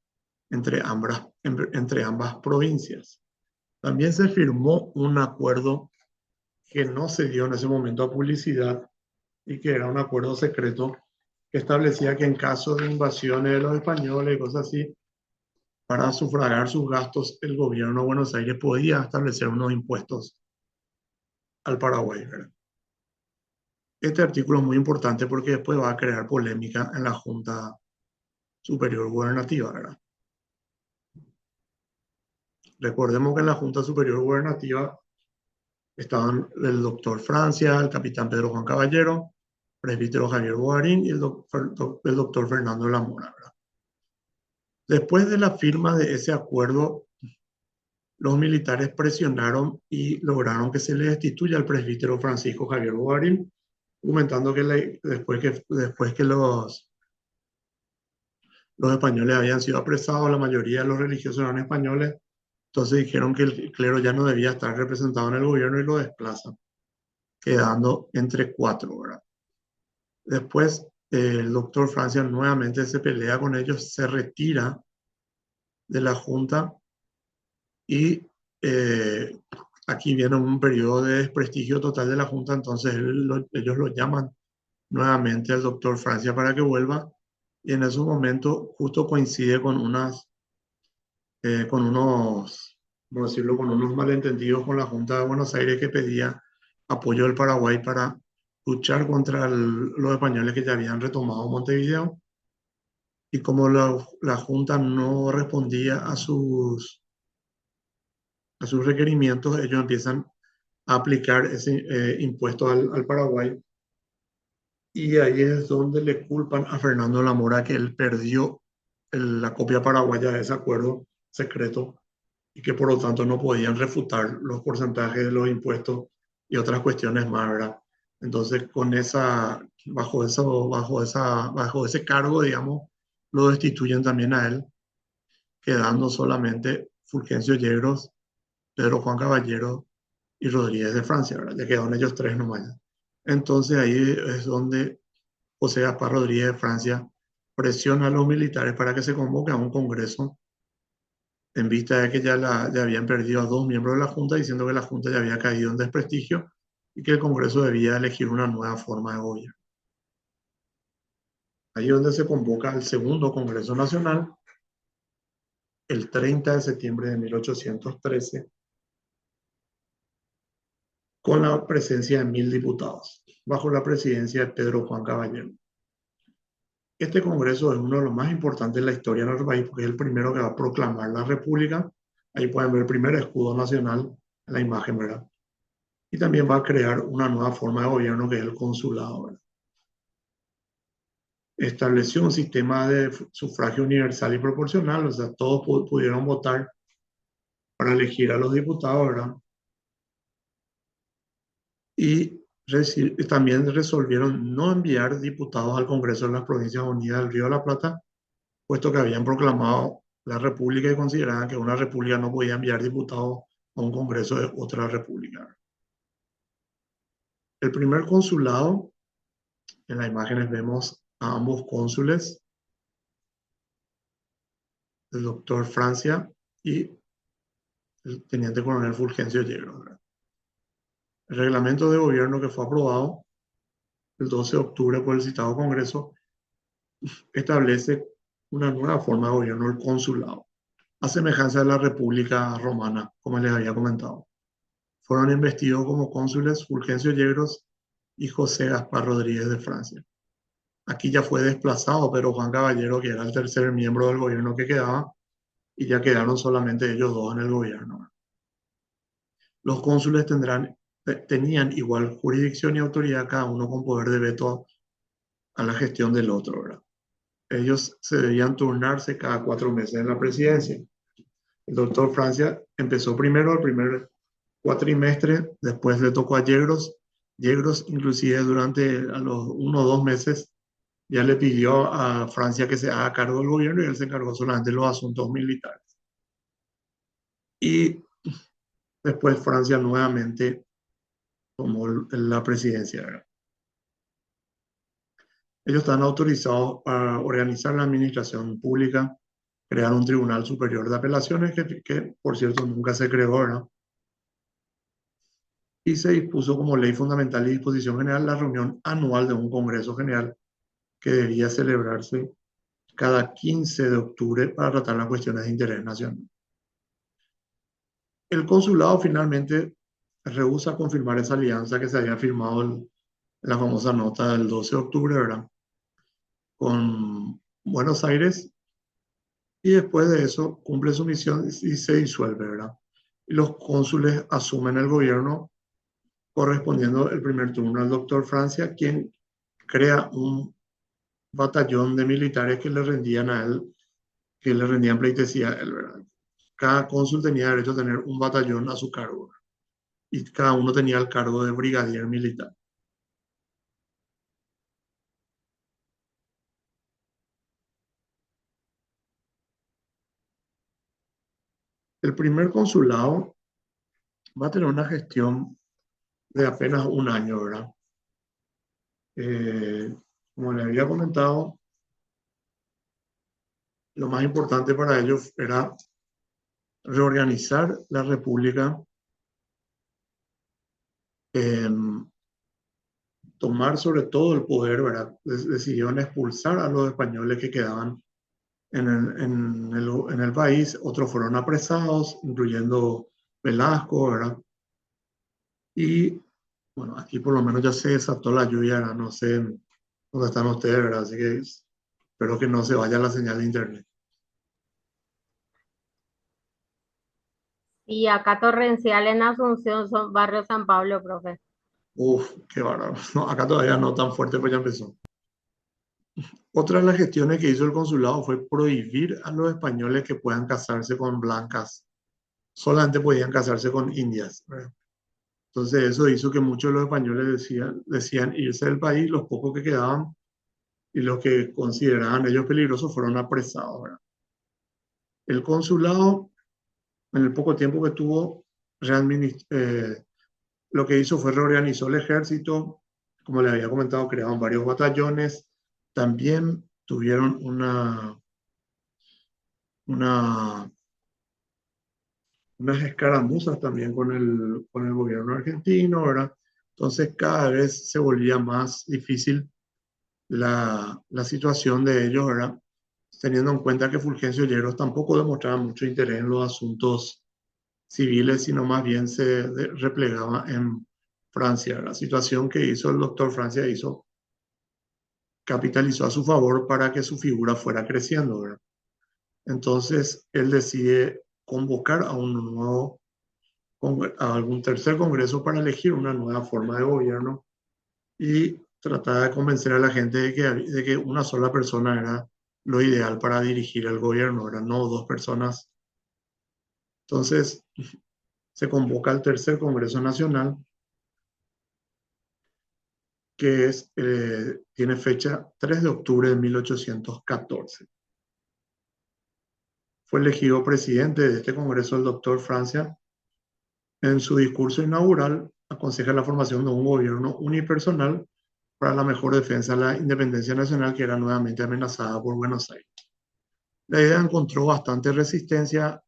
entre ambas provincias. También se firmó un acuerdo que no se dio en ese momento a publicidad y que era un acuerdo secreto que establecía que en caso de invasiones de los españoles y cosas así, para sufragar sus gastos, el gobierno de Buenos Aires podía establecer unos impuestos al Paraguay, ¿verdad? Este artículo es muy importante porque después va a crear polémica en la Junta Superior Gubernativa, ¿verdad? Recordemos que en la Junta Superior Gubernativa estaban el doctor Francia, el capitán Pedro Juan Caballero, presbítero Javier Bogarín y el doctor Fernando Lamora, ¿verdad? Después de la firma de ese acuerdo, los militares presionaron y lograron que se le destituya al presbítero Francisco Javier Bogarín, argumentando que después que los españoles habían sido apresados, la mayoría de los religiosos eran españoles, entonces dijeron que el clero ya no debía estar representado en el gobierno y lo desplazan, quedando entre cuatro, ¿verdad? Después, el doctor Francia nuevamente se pelea con ellos, se retira de la Junta y aquí viene un periodo de desprestigio total de la Junta, entonces ellos lo llaman nuevamente al doctor Francia para que vuelva y en esos momentos justo coincide con con unos, ¿cómo decirlo?, con unos malentendidos con la Junta de Buenos Aires que pedía apoyo del Paraguay para luchar contra los españoles que ya habían retomado Montevideo. Y como la Junta no respondía a sus requerimientos, ellos empiezan a aplicar ese impuesto al Paraguay. Y ahí es donde le culpan a Fernando Lamora que él perdió la copia paraguaya de ese acuerdo secreto y que por lo tanto no podían refutar los porcentajes de los impuestos y otras cuestiones más, ¿verdad? Entonces, bajo ese cargo, digamos, lo destituyen también a él, quedando solamente Fulgencio Yegros, Pedro Juan Caballero y Rodríguez de Francia, ¿verdad? Ya quedaron ellos tres nomás. Entonces ahí es donde José Gaspar Rodríguez de Francia presiona a los militares para que se convoque a un congreso en vista de que ya habían perdido a dos miembros de la Junta, diciendo que la Junta ya había caído en desprestigio y que el Congreso debía elegir una nueva forma de gobierno. Ahí es donde se convoca al segundo Congreso Nacional, el 30 de septiembre de 1813, con la presencia de 1000 diputados, bajo la presidencia de Pedro Juan Caballero. Este Congreso es uno de los más importantes en la historia de nuestro país porque es el primero que va a proclamar la República. Ahí pueden ver el primer escudo nacional en la imagen, ¿verdad? Y también va a crear una nueva forma de gobierno que es el consulado, ¿verdad? Estableció un sistema de sufragio universal y proporcional, o sea, todos pudieron votar para elegir a los diputados, ¿verdad? Y también resolvieron no enviar diputados al Congreso de las Provincias Unidas del Río de la Plata, puesto que habían proclamado la república y consideraban que una república no podía enviar diputados a un congreso de otra república. El primer consulado, en las imágenes vemos a ambos cónsules, el doctor Francia y el teniente coronel Fulgencio Yegros. El reglamento de gobierno que fue aprobado el 12 de octubre por el citado Congreso establece una nueva forma de gobierno, el consulado, a semejanza de la República Romana, como les había comentado. Fueron investidos como cónsules Fulgencio Yegros y José Gaspar Rodríguez de Francia. Aquí ya fue desplazado Pedro Juan Caballero, que era el tercer miembro del gobierno que quedaba, y ya quedaron solamente ellos dos en el gobierno. Los cónsules tenían igual jurisdicción y autoridad, cada uno con poder de veto a la gestión del otro, ¿verdad? Ellos se debían turnarse cada 4 meses en la presidencia. El doctor Francia empezó primero el primer cuatrimestre, después le tocó a Yegros. Yegros, inclusive durante a los 1 o 2 meses, ya le pidió a Francia que se haga cargo del gobierno y él se encargó solamente de los asuntos militares. Y después Francia nuevamente tomó la presidencia, ¿verdad? Ellos están autorizados para organizar la administración pública, crear un tribunal superior de apelaciones, que por cierto nunca se creó, ¿verdad? Y se dispuso como ley fundamental y disposición general la reunión anual de un Congreso General que debía celebrarse cada 15 de octubre para tratar las cuestiones de interés nacional. El consulado finalmente rehúsa confirmar esa alianza que se había firmado en la famosa nota del 12 de octubre, ¿verdad? Con Buenos Aires, y después de eso cumple su misión y se disuelve, ¿verdad? Y los cónsules asumen el gobierno correspondiendo el primer turno al doctor Francia, quien crea un batallón de militares que le rendían a él, que le rendían pleitesía a él, ¿verdad? Cada cónsul tenía derecho a tener un batallón a su cargo, ¿verdad? Y cada uno tenía el cargo de brigadier militar. El primer consulado va a tener una gestión de apenas un año, ¿verdad? Eh, Como le había comentado, lo más importante para ellos era reorganizar la república, eh, tomar sobre todo el poder, ¿verdad? Decidieron expulsar a los españoles que quedaban en el país, otros fueron apresados, incluyendo Velasco, ¿verdad? Y bueno, aquí por lo menos ya se desató la lluvia, ¿verdad? No sé dónde están ustedes, ¿verdad? Así que espero que no se vaya la señal de internet. Y acá Torrencial en Asunción son barrio San Pablo, profe. Uf, qué bárbaro. No, acá todavía no tan fuerte, pues ya empezó. Otra de las gestiones que hizo el consulado fue prohibir a los españoles que puedan casarse con blancas. Solamente podían casarse con indias, ¿verdad? Entonces eso hizo que muchos de los españoles decían irse del país, los pocos que quedaban y los que consideraban ellos peligrosos fueron apresados, ¿verdad? El consulado, en el poco tiempo que tuvo, lo que hizo fue reorganizó el ejército, como les había comentado, crearon varios batallones, también tuvieron una, unas escaramuzas también con el gobierno argentino, ¿verdad? Entonces cada vez se volvía más difícil la situación de ellos, ¿verdad? Teniendo en cuenta que Fulgencio Yegros tampoco demostraba mucho interés en los asuntos civiles, sino más bien replegaba en Francia. La situación que hizo el doctor Francia capitalizó a su favor para que su figura fuera creciendo, ¿verdad? Entonces él decide convocar a algún tercer congreso para elegir una nueva forma de gobierno y tratar de convencer a la gente de que una sola persona era lo ideal para dirigir el gobierno, eran no dos personas. Entonces se convoca al tercer Congreso Nacional, que tiene fecha 3 de octubre de 1814. Fue elegido presidente de este Congreso el doctor Francia. En su discurso inaugural aconseja la formación de un gobierno unipersonal para la mejor defensa de la independencia nacional que era nuevamente amenazada por Buenos Aires. La idea encontró bastante resistencia,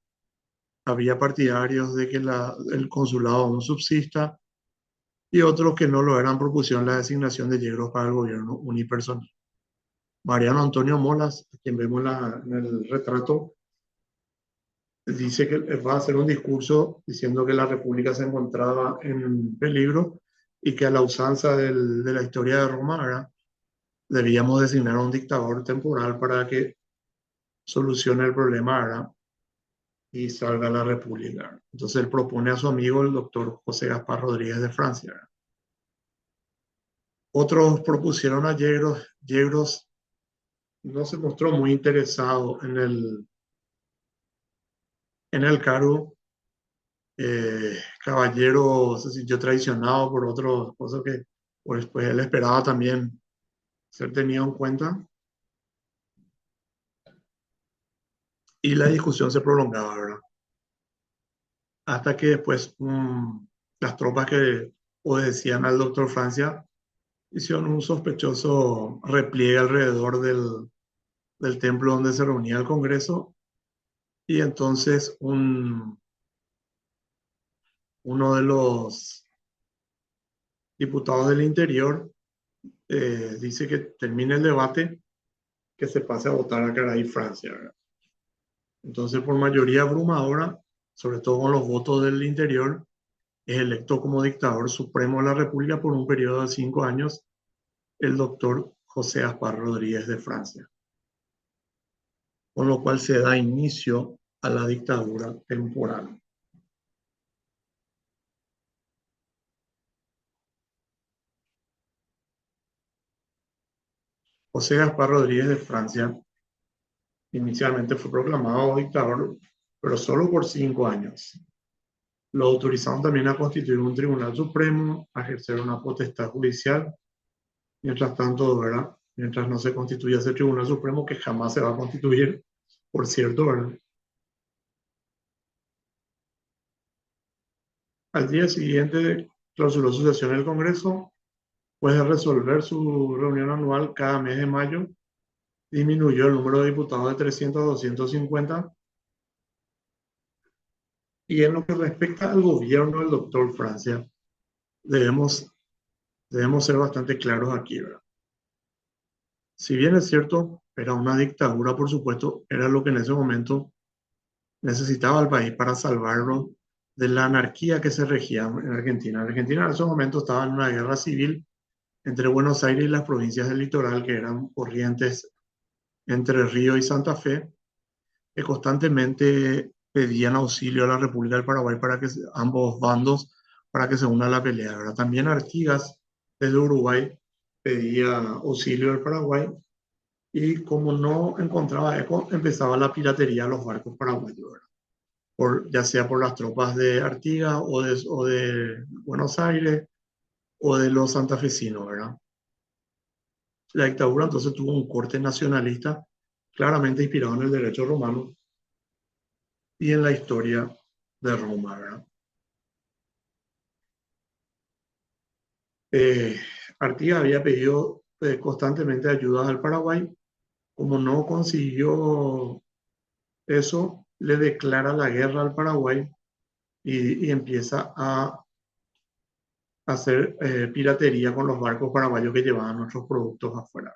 había partidarios de que el consulado aún subsista y otros que no lo eran propusieron la designación de Yegros para el gobierno unipersonal. Mariano Antonio Molas, a quien vemos en el retrato, dice que va a hacer un discurso diciendo que la República se encontraba en peligro y que a la usanza de la historia de Roma, ¿verdad?, debíamos designar a un dictador temporal para que solucione el problema, ¿verdad?, y salga la República. Entonces él propone a su amigo el doctor José Gaspar Rodríguez de Francia, ¿verdad? Otros propusieron a Yegros. Yegros no se mostró muy interesado en el cargo. Caballero se sintió traicionado por otros cosas que pues él esperaba también ser tenido en cuenta, y la discusión se prolongaba, ¿verdad? hasta que después las tropas que obedecían al doctor Francia hicieron un sospechoso repliegue alrededor del templo donde se reunía el Congreso y entonces uno de los diputados del interior dice que termine el debate, que se pase a votar a Caray Francia, ¿verdad? Entonces, por mayoría abrumadora, sobre todo con los votos del interior, es electo como dictador supremo de la República por un periodo de 5 años el doctor José Aspar Rodríguez de Francia, con lo cual se da inicio a la dictadura temporal. José Gaspar Rodríguez de Francia inicialmente fue proclamado dictador, pero solo por 5 años. Lo autorizaron también a constituir un tribunal supremo, a ejercer una potestad judicial. Mientras tanto, ¿verdad? Mientras no se constituya ese tribunal supremo, que jamás se va a constituir, por cierto, ¿verdad? Al día siguiente clausuró su sesión en el Congreso, pues de resolver su reunión anual cada mes de mayo, disminuyó el número de diputados de 300 a 250. Y en lo que respecta al gobierno del doctor Francia, debemos, debemos ser bastante claros aquí, ¿verdad? Si bien es cierto, era una dictadura, por supuesto, era lo que en ese momento necesitaba el país para salvarlo de la anarquía que se regía en Argentina. Argentina en ese momento estaba en una guerra civil entre Buenos Aires y las provincias del litoral, que eran Corrientes, Entre Ríos y Santa Fe, que constantemente pedían auxilio a la República del Paraguay para que ambos bandos para que se una a la pelea, ¿verdad? También Artigas desde Uruguay pedía auxilio al Paraguay y como no encontraba eco, empezaba la piratería a los barcos paraguayos, ¿verdad? Ya sea por las tropas de Artigas o de Buenos Aires o de los santafesinos, ¿verdad? La dictadura entonces tuvo un corte nacionalista claramente inspirado en el derecho romano y en la historia de Roma, ¿verdad? Artigas había pedido constantemente ayudas al Paraguay. Como no consiguió eso, le declara la guerra al Paraguay y empieza a hacer piratería con los barcos paraguayos que llevaban nuestros productos afuera.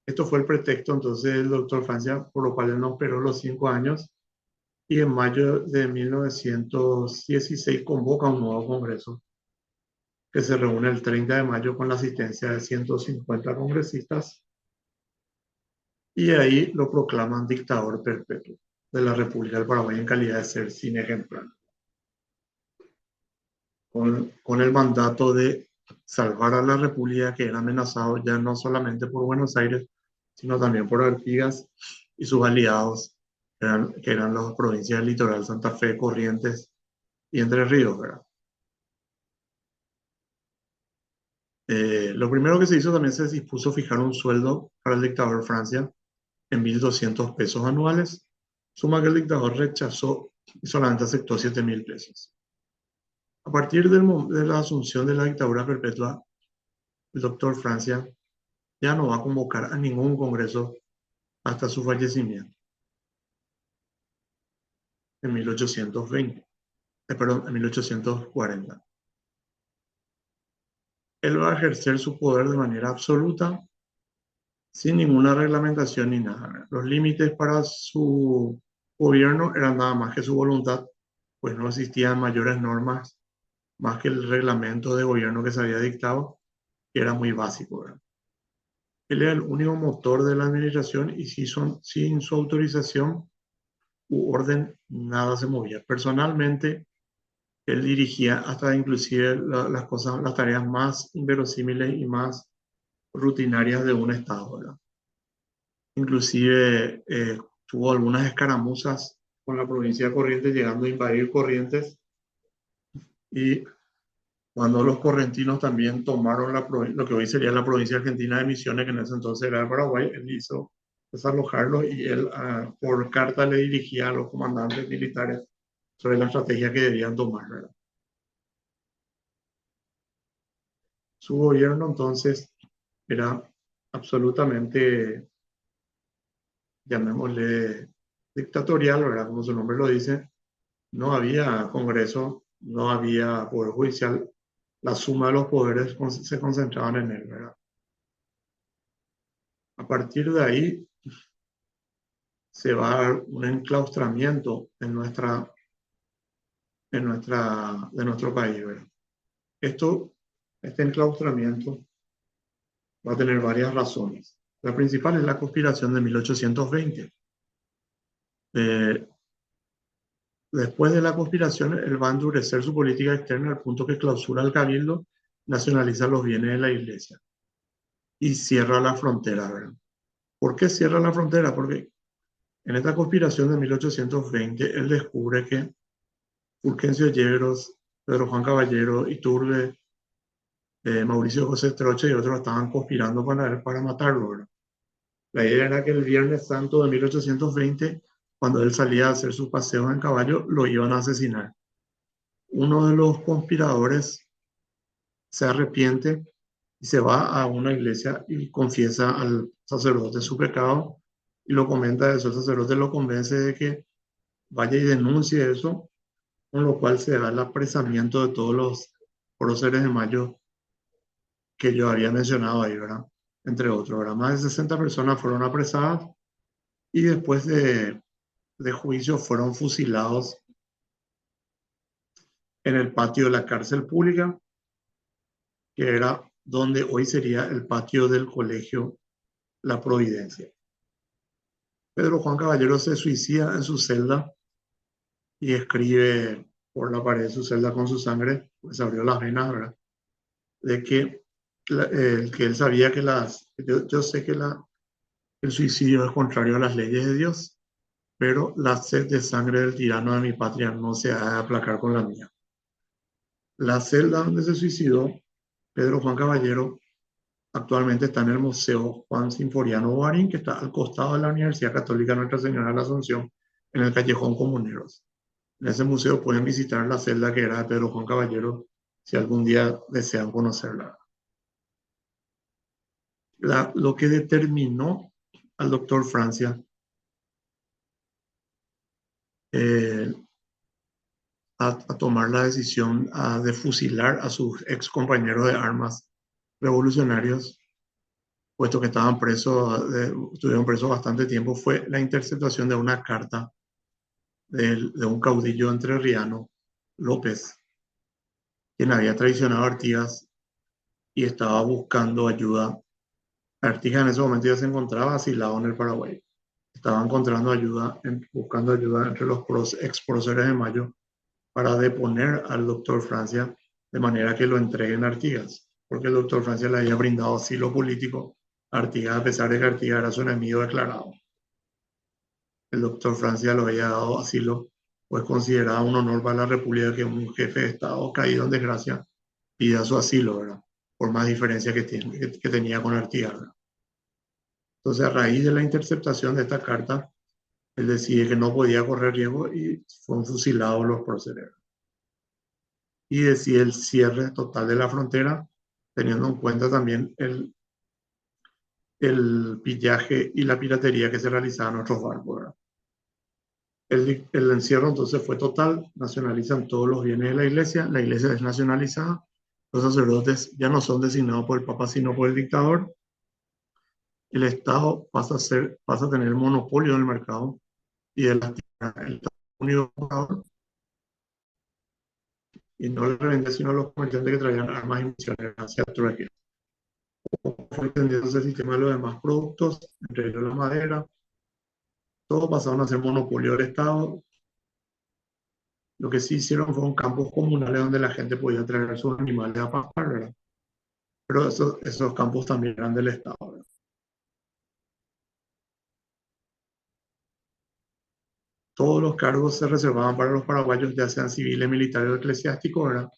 Esto fue el pretexto entonces del doctor Francia, por lo cual él no esperó los 5 años y en mayo de 1916 convoca un nuevo congreso que se reúne el 30 de mayo con la asistencia de 150 congresistas y ahí lo proclaman dictador perpetuo de la República del Paraguay en calidad de ser sin ejemplar, con el mandato de salvar a la República, que era amenazado ya no solamente por Buenos Aires, sino también por Artigas y sus aliados, que eran las provincias del litoral, Santa Fe, Corrientes y Entre Ríos, ¿verdad? Lo primero que se hizo también se dispuso fijar un sueldo para el dictador Francia en 1.200 pesos anuales, suma que el dictador rechazó y solamente aceptó 7.000 pesos. A partir de la asunción de la dictadura perpetua, el doctor Francia ya no va a convocar a ningún congreso hasta su fallecimiento en 1820, perdón, en 1840. Él va a ejercer su poder de manera absoluta, sin ninguna reglamentación ni nada. Los límites para su gobierno eran nada más que su voluntad, pues no existían mayores normas más que el reglamento de gobierno que se había dictado, que era muy básico, ¿verdad? Él era el único motor de la administración y sin su autorización u orden nada se movía. Personalmente, él dirigía hasta inclusive las tareas más inverosímiles y más rutinarias de un Estado, ¿verdad? Inclusive tuvo algunas escaramuzas con la provincia de Corrientes, llegando a invadir Corrientes, y cuando los correntinos también tomaron lo que hoy sería la provincia argentina de Misiones, que en ese entonces era de Paraguay, él hizo desalojarlos y él por carta le dirigía a los comandantes militares sobre la estrategia que debían tomar, ¿verdad? Su gobierno entonces era absolutamente, llamémosle, dictatorial, ¿verdad? Como su nombre lo dice, no había Congreso, no había Poder Judicial, la suma de los poderes se concentraban en él, ¿verdad? A partir de ahí se va a dar un enclaustramiento de nuestro país, ¿verdad? Este enclaustramiento va a tener varias razones. La principal es la conspiración de 1820. Eh, Después de la conspiración, él va a endurecer su política externa al punto que clausura el cabildo, nacionaliza los bienes de la iglesia y cierra la frontera, ¿verdad? ¿Por qué cierra la frontera? Porque en esta conspiración de 1820, él descubre que Fulgencio Yegros, Pedro Juan Caballero, Iturbe, Mauricio José Troche y otros estaban conspirando para él para matarlo, ¿verdad? La idea era que el Viernes Santo de 1820, cuando él salía a hacer sus paseos en caballo, lo iban a asesinar. Uno de los conspiradores se arrepiente y se va a una iglesia y confiesa al sacerdote su pecado y lo comenta eso. El sacerdote lo convence de que vaya y denuncie eso, con lo cual se da el apresamiento de todos los próceres de Mayo que yo había mencionado ahí, ¿verdad? Entre otros, ¿verdad? Más de 60 personas fueron apresadas y después de juicio fueron fusilados en el patio de la cárcel pública, que era donde hoy sería el patio del colegio La Providencia. Pedro Juan Caballero se suicida en su celda y escribe por la pared de su celda con su sangre, pues abrió las venas, ¿verdad? De que él sabía que yo sé que el suicidio es contrario a las leyes de Dios, pero la sed de sangre del tirano de mi patria no se ha de aplacar con la mía. La celda donde se suicidó Pedro Juan Caballero actualmente está en el Museo Juan Sinforiano Boarín, que está al costado de la Universidad Católica Nuestra Señora de la Asunción, en el Callejón Comuneros. En ese museo pueden visitar la celda que era de Pedro Juan Caballero, si algún día desean conocerla. Lo que determinó al doctor Francia eh, a tomar la decisión de fusilar a sus ex compañeros de armas revolucionarios, puesto que estuvieron presos bastante tiempo, fue la interceptación de una carta de un caudillo entrerriano, López, quien había traicionado a Artigas y estaba buscando ayuda. Artigas en ese momento ya se encontraba asilado en el Paraguay. Estaba encontrando ayuda, buscando ayuda entre los ex próceres de Mayo para deponer al doctor Francia de manera que lo entreguen a Artigas, porque el doctor Francia le había brindado asilo político a Artigas, a pesar de que Artigas era su enemigo declarado. El doctor Francia lo había dado asilo, pues consideraba un honor para la República que un jefe de Estado caído en desgracia pida su asilo, ¿verdad? Por más diferencia que tenía con Artigas, ¿verdad? Entonces, a raíz de la interceptación de esta carta, él decide que no podía correr riesgo y fueron fusilados los próceres. Y decide el cierre total de la frontera, teniendo en cuenta también el pillaje y la piratería que se realizaba en otros barcos, ¿verdad? El encierro entonces fue total, nacionalizan todos los bienes de la iglesia es nacionalizada, los sacerdotes ya no son designados por el Papa sino por el dictador, el Estado pasa a tener el monopolio del mercado y de las tierras, el Estado único comprador, y no le revende sino a los comerciantes que traían armas y municiones hacia Turquía. Fue extendiéndose el sistema de los demás productos, entre ellos la madera, todos pasaron a ser monopolio del Estado. Lo que sí hicieron fueron campos comunales donde la gente podía traer sus animales a pastar, ¿verdad? Pero esos campos también eran del Estado, ¿verdad? Todos los cargos se reservaban para los paraguayos, ya sean civiles, militares o eclesiásticos, ¿verdad?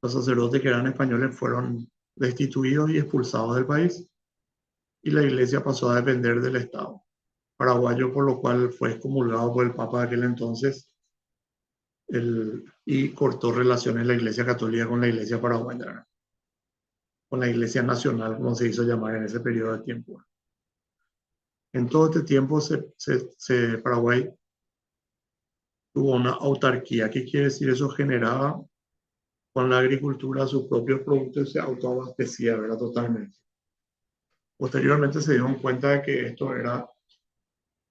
Los sacerdotes que eran españoles fueron destituidos y expulsados del país y la iglesia pasó a depender del Estado paraguayo, por lo cual fue excomulgado por el Papa de aquel entonces y cortó relaciones la Iglesia Católica con la Iglesia Paraguaya, ¿verdad? Con la Iglesia Nacional, como se hizo llamar en ese periodo de tiempo. En todo este tiempo Paraguay tuvo una autarquía. ¿Qué quiere decir eso? Generaba con la agricultura sus propios productos y se autoabastecía, ¿verdad? Totalmente. Posteriormente se dieron cuenta de que esto era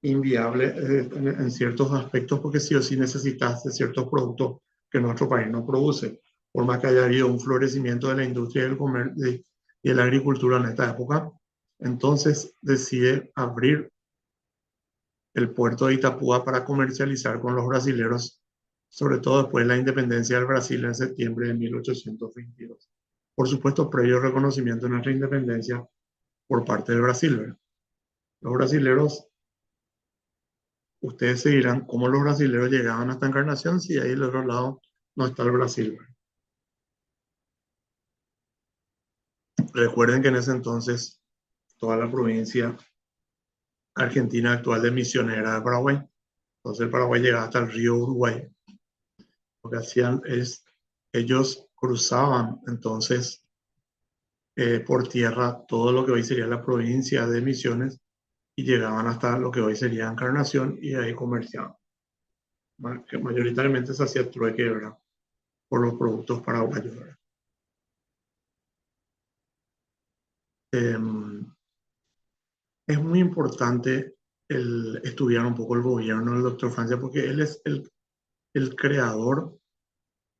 inviable en ciertos aspectos porque sí o sí necesitas de ciertos productos que nuestro país no produce. Por más que haya habido un florecimiento de la industria y, y de la agricultura en esta época, entonces decide abrir el puerto de Itapúa para comercializar con los brasileros, sobre todo después de la independencia del Brasil en septiembre de 1822. Por supuesto, previo reconocimiento de nuestra independencia por parte del Brasil, ¿verdad? Los brasileros, ustedes se dirán cómo los brasileros llegaban hasta Encarnación si ahí del otro lado no está el Brasil, ¿verdad? Recuerden que en ese entonces toda la provincia argentina actual de Misiones era de Paraguay. Entonces el Paraguay llegaba hasta el río Uruguay. Lo que hacían es, ellos cruzaban entonces por tierra todo lo que hoy sería la provincia de Misiones y llegaban hasta lo que hoy sería Encarnación y ahí comerciaban. Que mayoritariamente se hacía trueque, ¿verdad? Por los productos paraguayos, ¿verdad? Es muy importante estudiar un poco el gobierno del doctor Francia porque él es el creador,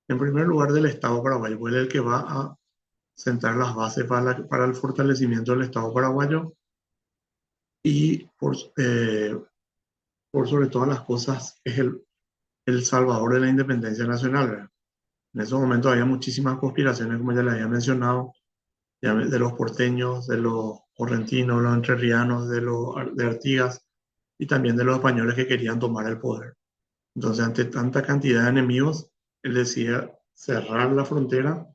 en primer lugar, del Estado paraguayo. Él es el que va a sentar las bases para el fortalecimiento del Estado paraguayo y por sobre todas las cosas es el salvador de la independencia nacional, ¿verdad? En esos momentos había muchísimas conspiraciones, como ya les había mencionado, de los porteños, de los correntinos, los entrerrianos, de Artigas y también de los españoles que querían tomar el poder. Entonces, ante tanta cantidad de enemigos, él decía cerrar la frontera,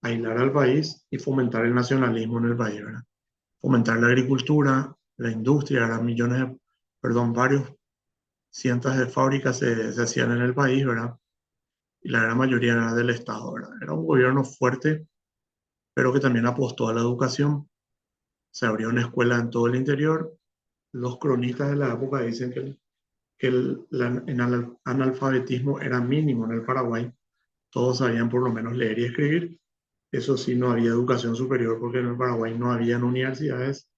aislar al país y fomentar el nacionalismo en el país, ¿verdad? Fomentar la agricultura, la industria, eran varios cientos de fábricas se hacían en el país, ¿verdad? Y la gran mayoría era del Estado, ¿verdad? Era un gobierno fuerte, pero que también apostó a la educación. Se abrió una escuela en todo el interior. Los cronistas de la época dicen que el analfabetismo era mínimo en el Paraguay. Todos sabían por lo menos leer y escribir. Eso sí, no había educación superior porque en el Paraguay no habían universidades.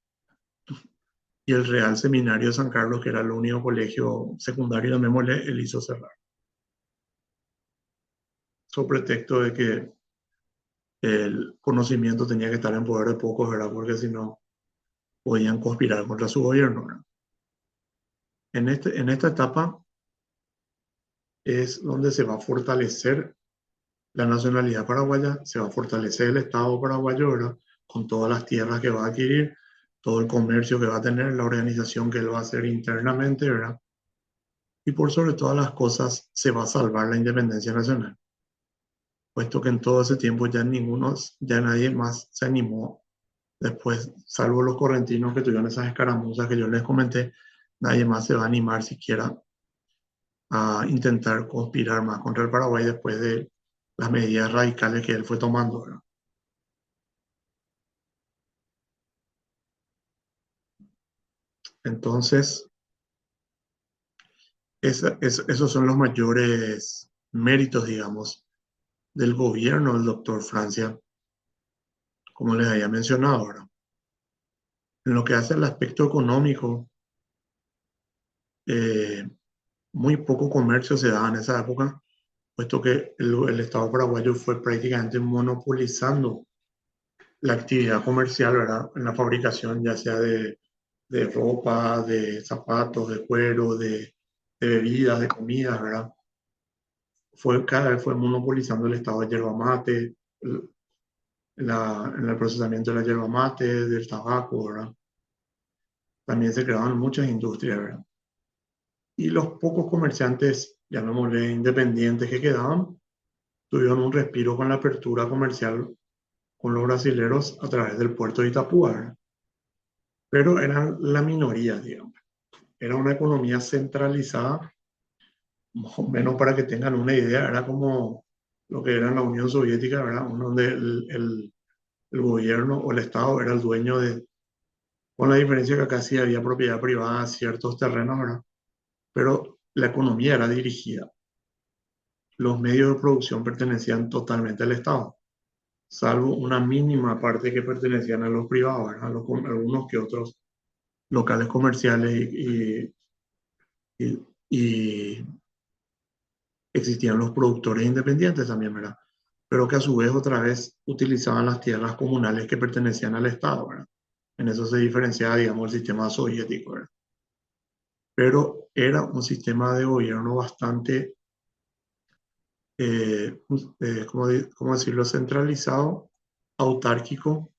Y el Real Seminario de San Carlos, que era el único colegio secundario, llamémosle, él hizo cerrar. Sobre pretexto de que el conocimiento tenía que estar en poder de pocos, ¿verdad? Porque si no, podían conspirar contra su gobierno, ¿verdad? En esta etapa es donde se va a fortalecer la nacionalidad paraguaya, se va a fortalecer el Estado paraguayo, ¿verdad? Con todas las tierras que va a adquirir, todo el comercio que va a tener, la organización que él va a hacer internamente, ¿verdad? Y por sobre todas las cosas, se va a salvar la independencia nacional, puesto que en todo ese tiempo ya nadie más se animó después, salvo los correntinos que tuvieron esas escaramuzas que yo les comenté, nadie más se va a animar siquiera a intentar conspirar más contra el Paraguay después de las medidas radicales que él fue tomando, ¿verdad? Entonces, esos son los mayores méritos, digamos, del gobierno del doctor Francia, como les había mencionado ahora. En lo que hace al aspecto económico, eh, muy poco comercio se daba en esa época, puesto que el Estado paraguayo fue prácticamente monopolizando la actividad comercial, ¿verdad? En la fabricación, ya sea de ropa, de zapatos, de cuero, de bebidas, de comidas, ¿verdad? Cada vez fue monopolizando el Estado de yerba mate, en el procesamiento de la yerba mate, del tabaco, ¿verdad? También se creaban muchas industrias, ¿verdad? Y los pocos comerciantes, llamémosle independientes que quedaban, tuvieron un respiro con la apertura comercial con los brasileros a través del puerto de Itapúa, ¿verdad? Pero eran la minoría, digamos. Era una economía centralizada más o menos para que tengan una idea, era como lo que era en la Unión Soviética, ¿verdad? Donde el gobierno o el Estado era el dueño de, con la diferencia que acá sí había propiedad privada, ciertos terrenos, ¿verdad? Pero la economía era dirigida. Los medios de producción pertenecían totalmente al Estado, salvo una mínima parte que pertenecían a los privados, ¿verdad? Algunos que otros locales comerciales y existían los productores independientes también, ¿verdad? Pero que a su vez otra vez utilizaban las tierras comunales que pertenecían al Estado, ¿verdad? En eso se diferenciaba, digamos, el sistema soviético, ¿verdad? Pero era un sistema de gobierno bastante, ¿cómo decirlo?, centralizado, autárquico,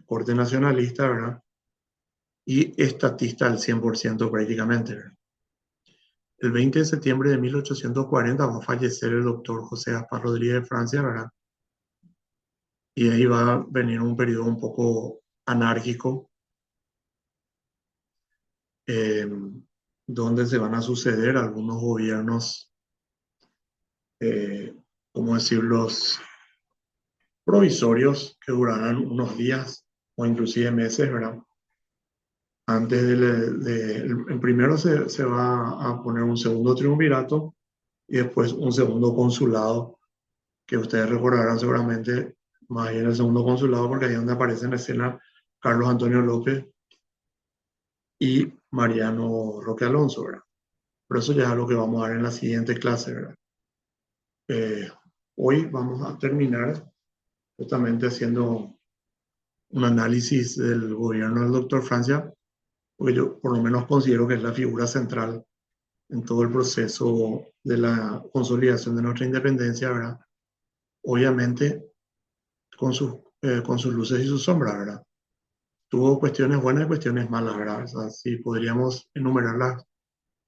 corte nacionalista, ¿verdad? Y estatista al 100% prácticamente, ¿verdad? El 20 de septiembre de 1840 va a fallecer el doctor José Gaspar Rodríguez de Francia, ¿verdad? Y ahí va a venir un periodo un poco anárquico, eh, donde se van a suceder algunos gobiernos, eh, ¿cómo decirlos?, provisorios que durarán unos días o inclusive meses, ¿verdad? Antes el primero se va a poner un segundo triunvirato y después un segundo consulado, que ustedes recordarán seguramente más bien el segundo consulado, porque ahí es donde aparece en escena Carlos Antonio López y Mariano Roque Alonso, ¿verdad? Pero eso ya es lo que vamos a ver en la siguiente clase, ¿verdad? Eh, Hoy vamos a terminar justamente haciendo un análisis del gobierno del doctor Francia, porque yo por lo menos considero que es la figura central en todo el proceso de la consolidación de nuestra independencia, ¿verdad? Obviamente con sus luces y sus sombras, ¿verdad? Tuvo cuestiones buenas y cuestiones malas, ¿verdad? O sea, si podríamos enumerar las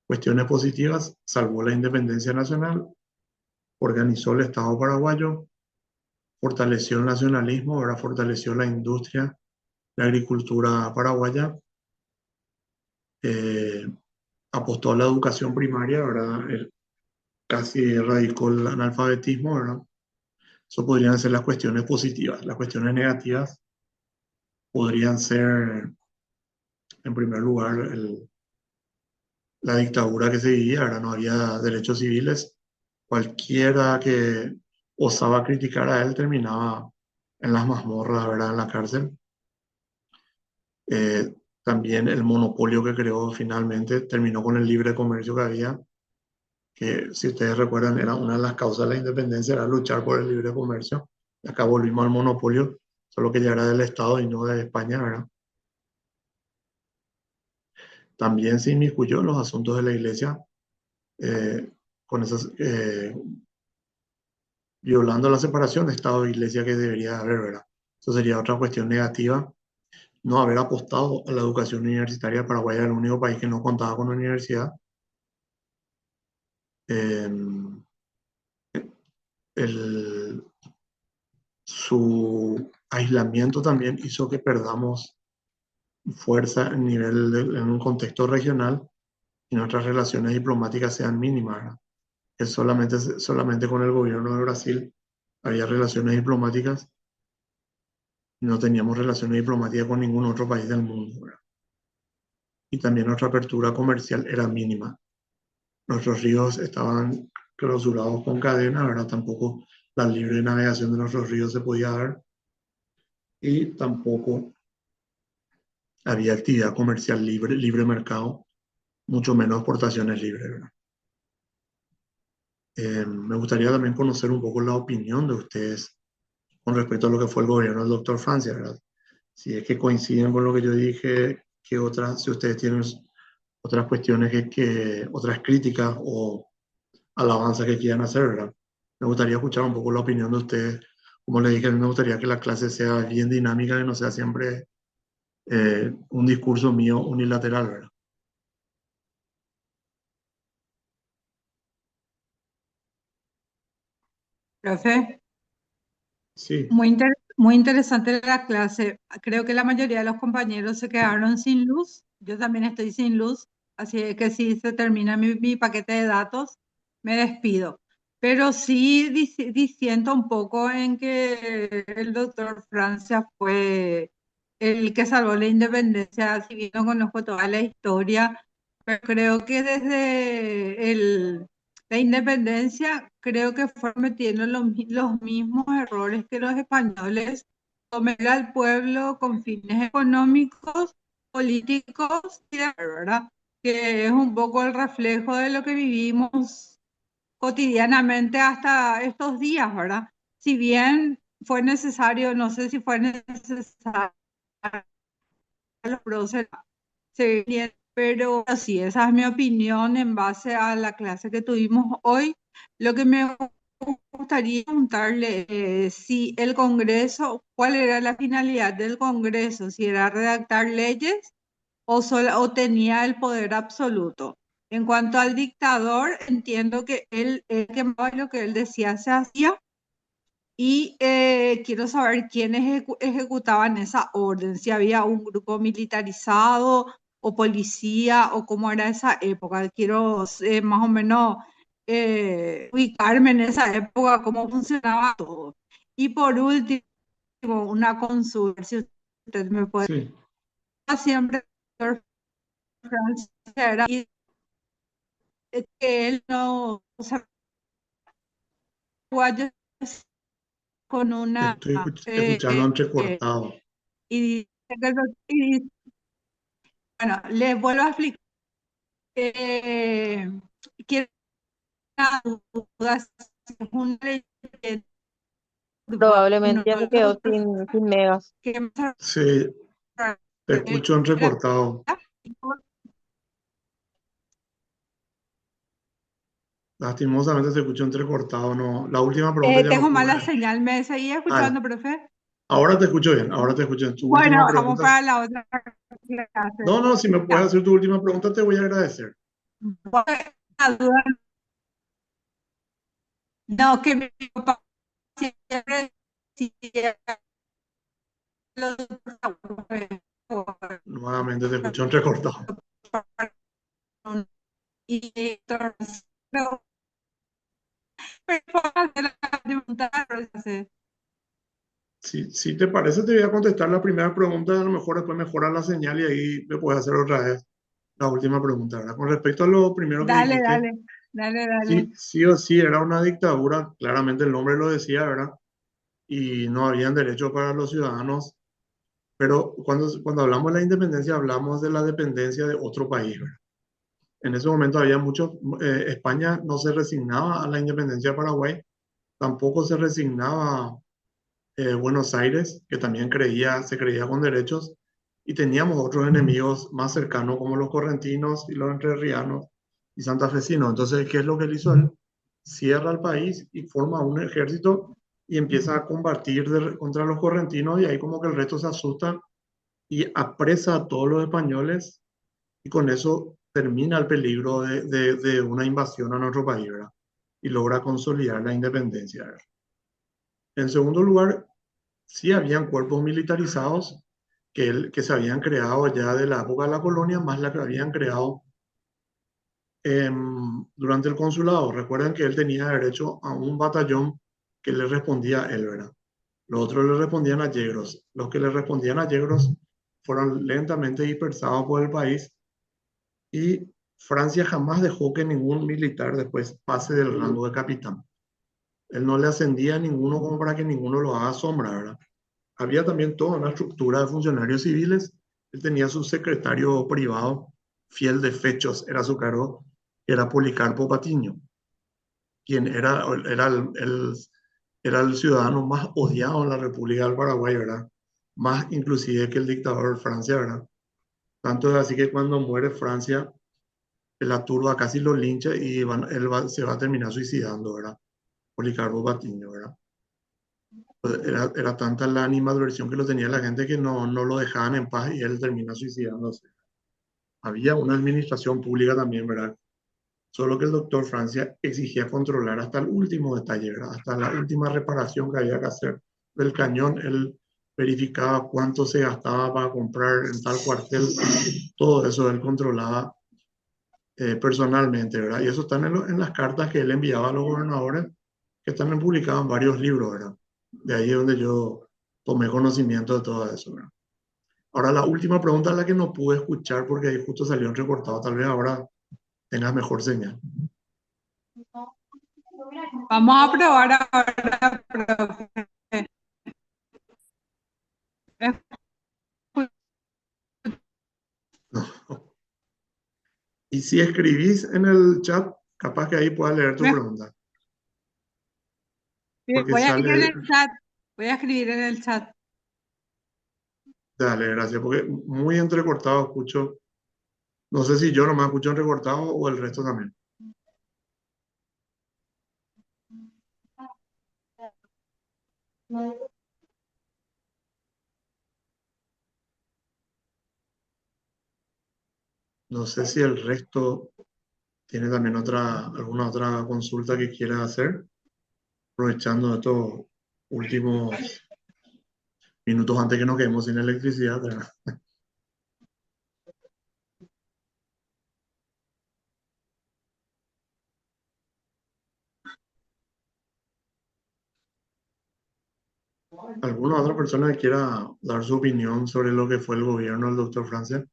cuestiones positivas: salvó la independencia nacional, organizó el Estado paraguayo, fortaleció el nacionalismo, ¿verdad? Fortaleció la industria, la agricultura paraguaya, eh, apostó a la educación primaria, ¿verdad? Casi erradicó el analfabetismo, ¿verdad? Eso podrían ser las cuestiones positivas. Las cuestiones negativas podrían ser, en primer lugar, la dictadura que se vivía, ¿verdad? No había derechos civiles. Cualquiera que osaba criticar a él terminaba en las mazmorras, ¿verdad? En la cárcel. Eh, También el monopolio que creó finalmente terminó con el libre comercio que había, que si ustedes recuerdan era una de las causas de la independencia, era luchar por el libre comercio. Y acá volvimos al monopolio, solo que ya era del Estado y no de España, ¿verdad? También se inmiscuyó en los asuntos de la iglesia, con esas, violando la separación de Estado e iglesia que debería haber, ¿verdad? Eso sería otra cuestión negativa. No haber apostado a la educación universitaria. Paraguay era el único país que no contaba con una universidad. Eh, el, Su aislamiento también hizo que perdamos fuerza en un contexto regional y nuestras relaciones diplomáticas sean mínimas, ¿verdad? Que solamente con el gobierno de Brasil había relaciones diplomáticas, y no teníamos relaciones diplomáticas con ningún otro país del mundo, ¿verdad? Y también nuestra apertura comercial era mínima. Nuestros ríos estaban clausurados con cadenas, ¿verdad? Tampoco la libre navegación de nuestros ríos se podía dar, y tampoco había actividad comercial libre, libre mercado, mucho menos exportaciones libres, ¿verdad? Me gustaría también conocer un poco la opinión de ustedes con respecto a lo que fue el gobierno del doctor Francia, ¿verdad? Si es que coinciden con lo que yo dije, que otras, si ustedes tienen otras cuestiones otras críticas o alabanzas que quieran hacer, ¿verdad? Me gustaría escuchar un poco la opinión de ustedes. Como les dije, a mí me gustaría que la clase sea bien dinámica y no sea siempre un discurso mío unilateral, ¿verdad? Profe, Sí, muy interesante la clase. Creo que la mayoría de los compañeros se quedaron sin luz. Yo también estoy sin luz, así que sí se termina mi paquete de datos. me despido. Pero sí disiento un poco en que el doctor Francia fue el que salvó la independencia, si bien no conozco toda la historia, pero creo que desde la independencia, creo que fue metiendo los mismos errores que los españoles, someter al pueblo con fines económicos, políticos, ¿verdad? Que es un poco el reflejo de lo que vivimos cotidianamente hasta estos días, ¿verdad? Si bien fue necesario, no sé si fue necesario los procesos, pero sí, esa es mi opinión en base a la clase que tuvimos hoy. Lo que me gustaría preguntarle es si el Congreso, ¿cuál era la finalidad del Congreso? Si era redactar leyes o tenía el poder absoluto. En cuanto al dictador, entiendo que él quemaba lo que él decía se hacía y quiero saber quiénes ejecutaban esa orden, si había un grupo militarizado o policía o cómo era esa época. Quiero más o menos ubicarme en esa época, cómo funcionaba todo. Y por último, una consulta, si usted me puede. Sí, Siempre Francia era y que él no, o sea, uruguayo con una estoy escuchando entrecortado. y, y, bueno, les vuelvo a explicar. Eh, quiero una duda, si es una ley urbano, Probablemente ya se quedó sin megas. que me Sí, te escucho entrecortado. Lastimosamente te escucho entrecortado. No, la última pregunta ya no tengo mala pude. señal, ¿me seguía Ah, escuchando, profe? ahora te escucho bien, ahora te escucho bien. Tu Bueno, última vamos pregunta. para la otra clase. No, no, si me puedes Ya. hacer tu última pregunta, te voy a agradecer. Bueno, la duda, no, que mi papá siempre decía los Nuevamente te escucho entrecortado. y entonces, no, pero hacer la pregunta, Si te parece, te voy a contestar la primera pregunta, a lo mejor después mejora la señal y ahí me puedes hacer otra vez la última pregunta, ¿verdad? Con respecto a lo primero que dale, dijiste, dale, dale, dale. sí, sí o sí era una dictadura, claramente el nombre lo decía, ¿verdad? Y no habían derechos para los ciudadanos, pero cuando hablamos de la independencia hablamos de la dependencia de otro país, ¿verdad? En ese momento había muchos, España no se resignaba a la independencia de Paraguay, tampoco se resignaba Buenos Aires, que también se creía con derechos, y teníamos otros enemigos más cercanos como los correntinos y los entrerrianos y santafesinos. Entonces, ¿qué es lo que él hizo? Él cierra el país y forma un ejército y empieza a combatir contra los correntinos y ahí como que el resto se asusta y apresa a todos los españoles y con eso termina el peligro de una invasión a nuestro país, ¿verdad? Y logra consolidar la independencia, ¿verdad? En segundo lugar, sí habían cuerpos militarizados que se habían creado ya de la época de la colonia, más la que habían creado durante el consulado. Recuerden que él tenía derecho a un batallón que le respondía a él, ¿verdad? Los otros le respondían a yegros. Los que le respondían a yegros fueron lentamente dispersados por el país y Francia jamás dejó que ningún militar después pase del rango de capitán. Él no le ascendía a ninguno como para que ninguno lo haga sombra, ¿verdad? Había también toda una estructura de funcionarios civiles. Él tenía su secretario privado, fiel de fechos, era su cargo, era Policarpo Patiño, quien era el ciudadano más odiado en la República del Paraguay, ¿verdad? Más inclusive que el dictador de Francia, ¿verdad? Tanto es así que cuando muere Francia, la turba casi lo lincha y se va a terminar suicidando, ¿verdad? Policarpo Patiño, ¿verdad? Pues era tanta la animadversión que lo tenía la gente que no lo dejaban en paz y él termina suicidándose. Había una administración pública también, ¿verdad? Solo que el doctor Francia exigía controlar hasta el último detalle, ¿verdad? Hasta la última reparación que había que hacer del cañón. Él verificaba cuánto se gastaba para comprar en tal cuartel. Todo eso él controlaba personalmente, ¿verdad? Y eso está en las cartas que él enviaba a los gobernadores, que están publicadas en varios libros, ¿verdad? De ahí es donde yo tomé conocimiento de todo eso, ¿verdad? Ahora, la última pregunta es la que no pude escuchar porque ahí justo salió un recortado. Tal vez ahora tengas mejor señal. Vamos a probar ahora, profe. Y si escribís en el chat, capaz que ahí puedas leer tu pregunta. Porque Voy a escribir en sale, el chat. Voy a escribir en el chat. dale, gracias, porque muy entrecortado escucho. No sé si yo nomás escucho entrecortado o el resto también. No sé si el resto tiene también alguna otra consulta que quiera hacer, aprovechando estos últimos minutos antes que nos quedemos sin electricidad, ¿verdad? ¿Alguna otra persona que quiera dar su opinión sobre lo que fue el gobierno del doctor Francia?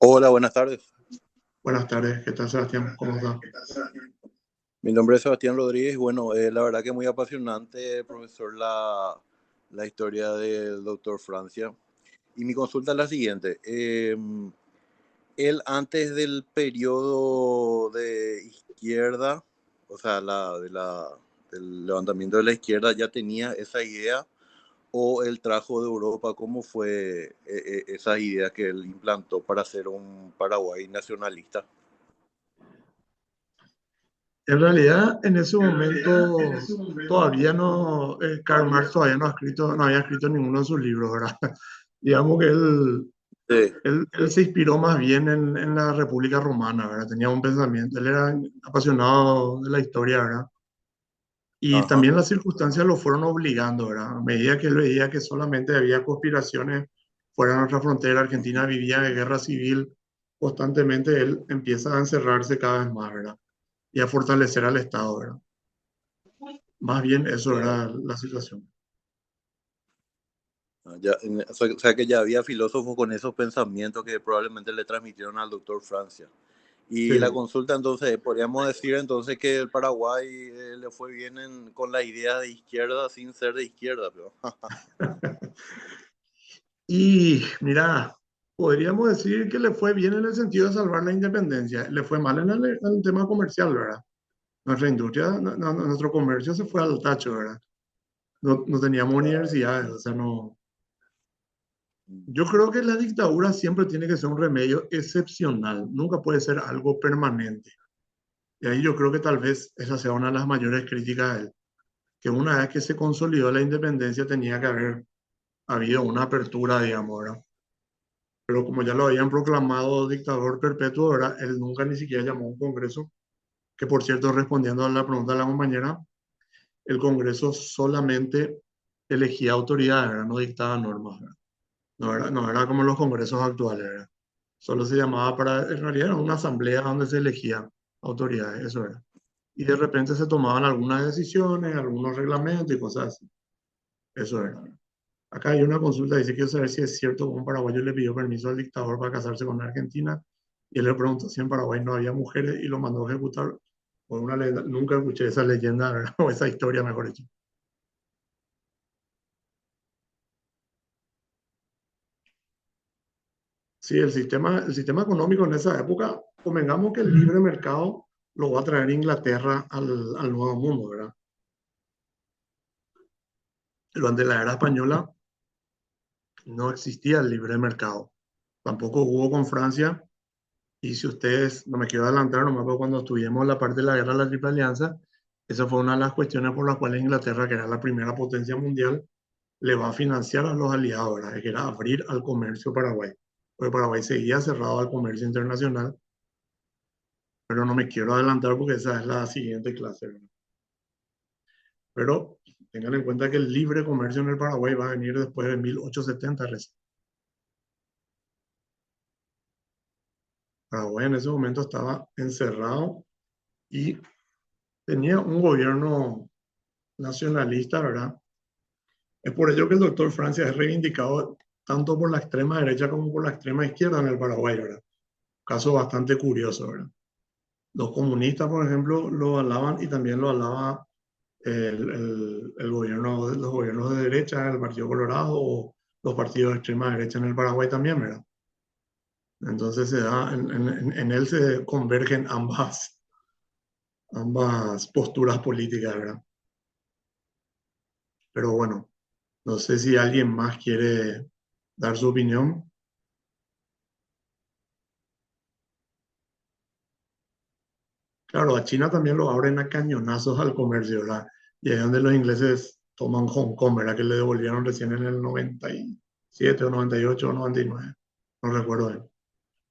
Hola, buenas tardes. Buenas tardes, ¿qué tal, Sebastián? ¿Cómo está? Mi nombre es Sebastián Rodríguez. Bueno, la verdad que muy apasionante, profesor, la historia del doctor Francia. Y mi consulta es la siguiente. Él antes del periodo de izquierda, o sea, del levantamiento de la izquierda, ya tenía esa idea o él trajo de Europa, ¿cómo fue esa idea que él implantó para ser un Paraguay nacionalista? En realidad, en ese momento todavía no, Karl Marx todavía no había escrito ninguno de sus libros, ¿verdad? Digamos que Sí. él se inspiró más bien en la República Romana, ¿verdad? Tenía un pensamiento, él era apasionado de la historia, ¿verdad? Y Ajá. también las circunstancias lo fueron obligando, ¿verdad? A medida que él veía que solamente había conspiraciones fuera de nuestra frontera, Argentina vivía de guerra civil constantemente, él empieza a encerrarse cada vez más, ¿verdad? Y a fortalecer al Estado, ¿verdad? Más bien eso Claro. era la situación. Ya, o sea que ya había filósofos con esos pensamientos que probablemente le transmitieron al doctor Francia. Y la Sí. consulta entonces, podríamos decir entonces que el Paraguay le fue bien con la idea de izquierda sin ser de izquierda, pero Y mira, podríamos decir que le fue bien en el sentido de salvar la independencia. Le fue mal en el tema comercial, ¿verdad? Nuestra industria, nuestro comercio se fue al tacho, ¿verdad? No teníamos universidades, o sea, no. Yo creo que la dictadura siempre tiene que ser un remedio excepcional, nunca puede ser algo permanente. Y ahí yo creo que tal vez esa sea una de las mayores críticas de él, que una vez que se consolidó la independencia tenía que haber habido una apertura, digamos, ¿verdad? Pero como ya lo habían proclamado dictador perpetuo, ¿verdad? Él nunca ni siquiera llamó a un congreso, que por cierto, respondiendo a la pregunta de la compañera, el congreso solamente elegía autoridades, ¿verdad? No dictaba normas, ¿verdad? No era como los congresos actuales, ¿verdad? Solo se llamaba en realidad era una asamblea donde se elegían autoridades, eso era. Y de repente se tomaban algunas decisiones, algunos reglamentos y cosas así. Eso era. Acá hay una consulta, dice, quiero saber si es cierto que un paraguayo le pidió permiso al dictador para casarse con una argentina y él le preguntó si en Paraguay no había mujeres y lo mandó a ejecutar por una leyenda. Nunca escuché esa leyenda, ¿verdad? O esa historia, mejor dicho. Sí, el sistema económico en esa época, convengamos que el libre mercado lo va a traer Inglaterra al nuevo mundo, ¿verdad? Durante la era española no existía el libre mercado. Tampoco hubo con Francia. Y si ustedes, no me quiero adelantar, no me acuerdo cuando estuvimos en la parte de la guerra de la Triple Alianza, esa fue una de las cuestiones por las cuales Inglaterra, que era la primera potencia mundial, le va a financiar a los aliados, ¿verdad? Que era abrir al comercio Paraguay. Porque Paraguay seguía cerrado al comercio internacional, pero no me quiero adelantar porque esa es la siguiente clase, ¿verdad? Pero tengan en cuenta que el libre comercio en el Paraguay va a venir después de 1870 recién. Paraguay en ese momento estaba encerrado y tenía un gobierno nacionalista, ¿verdad? Es por ello que el doctor Francia es reivindicado tanto por la extrema derecha como por la extrema izquierda en el Paraguay, ¿verdad? Caso bastante curioso, ¿verdad? Los comunistas, por ejemplo, lo alaban y también lo alaba el gobierno, los gobiernos de derecha, el Partido Colorado o los partidos de extrema derecha en el Paraguay también, ¿verdad? Entonces se da, en él se convergen ambas posturas políticas, ¿verdad? Pero bueno, no sé si alguien más quiere dar su opinión. Claro, a China también lo abren a cañonazos al comercio, ¿verdad? Y ahí es donde los ingleses toman Hong Kong, ¿verdad? Que le devolvieron recién en el 97 o 98 o 99, no recuerdo bien.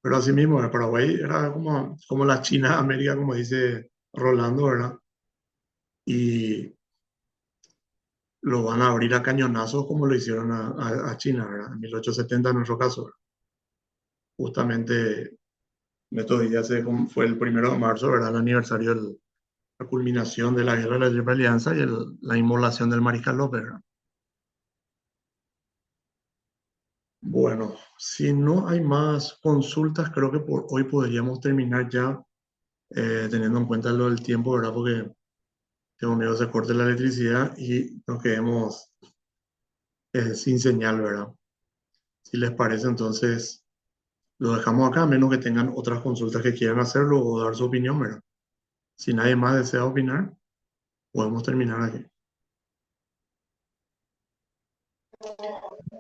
Pero así mismo, el Paraguay era como la China de América, como dice Rolando, ¿verdad? Y lo van a abrir a cañonazos como lo hicieron a China, ¿verdad? En 1870 en nuestro caso, ¿verdad? Justamente en estos días fue el 1 de marzo, ¿verdad? El aniversario de la culminación de la Guerra de la Triple Alianza y la inmolación del Mariscal López, ¿verdad? Bueno, si no hay más consultas, creo que por hoy podríamos terminar ya, teniendo en cuenta lo del tiempo, ¿verdad? Porque tengo miedo se corte la electricidad y nos quedemos sin señal, ¿verdad? Si les parece, entonces lo dejamos acá, a menos que tengan otras consultas que quieran hacerlo o dar su opinión, ¿verdad? Si nadie más desea opinar, podemos terminar aquí.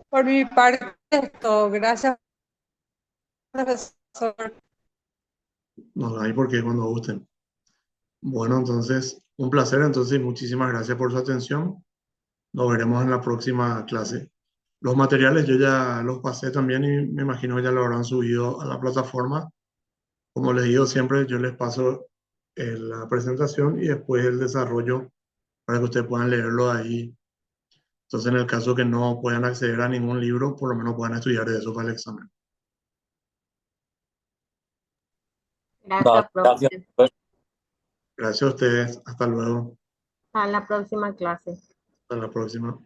Por mi parte, es todo. Gracias, profesor. No hay por qué cuando gusten. Bueno, entonces, un placer, entonces, y muchísimas gracias por su atención. Nos veremos en la próxima clase. Los materiales yo ya los pasé también y me imagino que ya lo habrán subido a la plataforma. Como les digo siempre, yo les paso la presentación y después el desarrollo para que ustedes puedan leerlo ahí. Entonces, en el caso que no puedan acceder a ningún libro, por lo menos puedan estudiar de eso para el examen. Gracias, Gracias. profe. Gracias a ustedes. Hasta luego. Hasta la próxima clase. Hasta la próxima.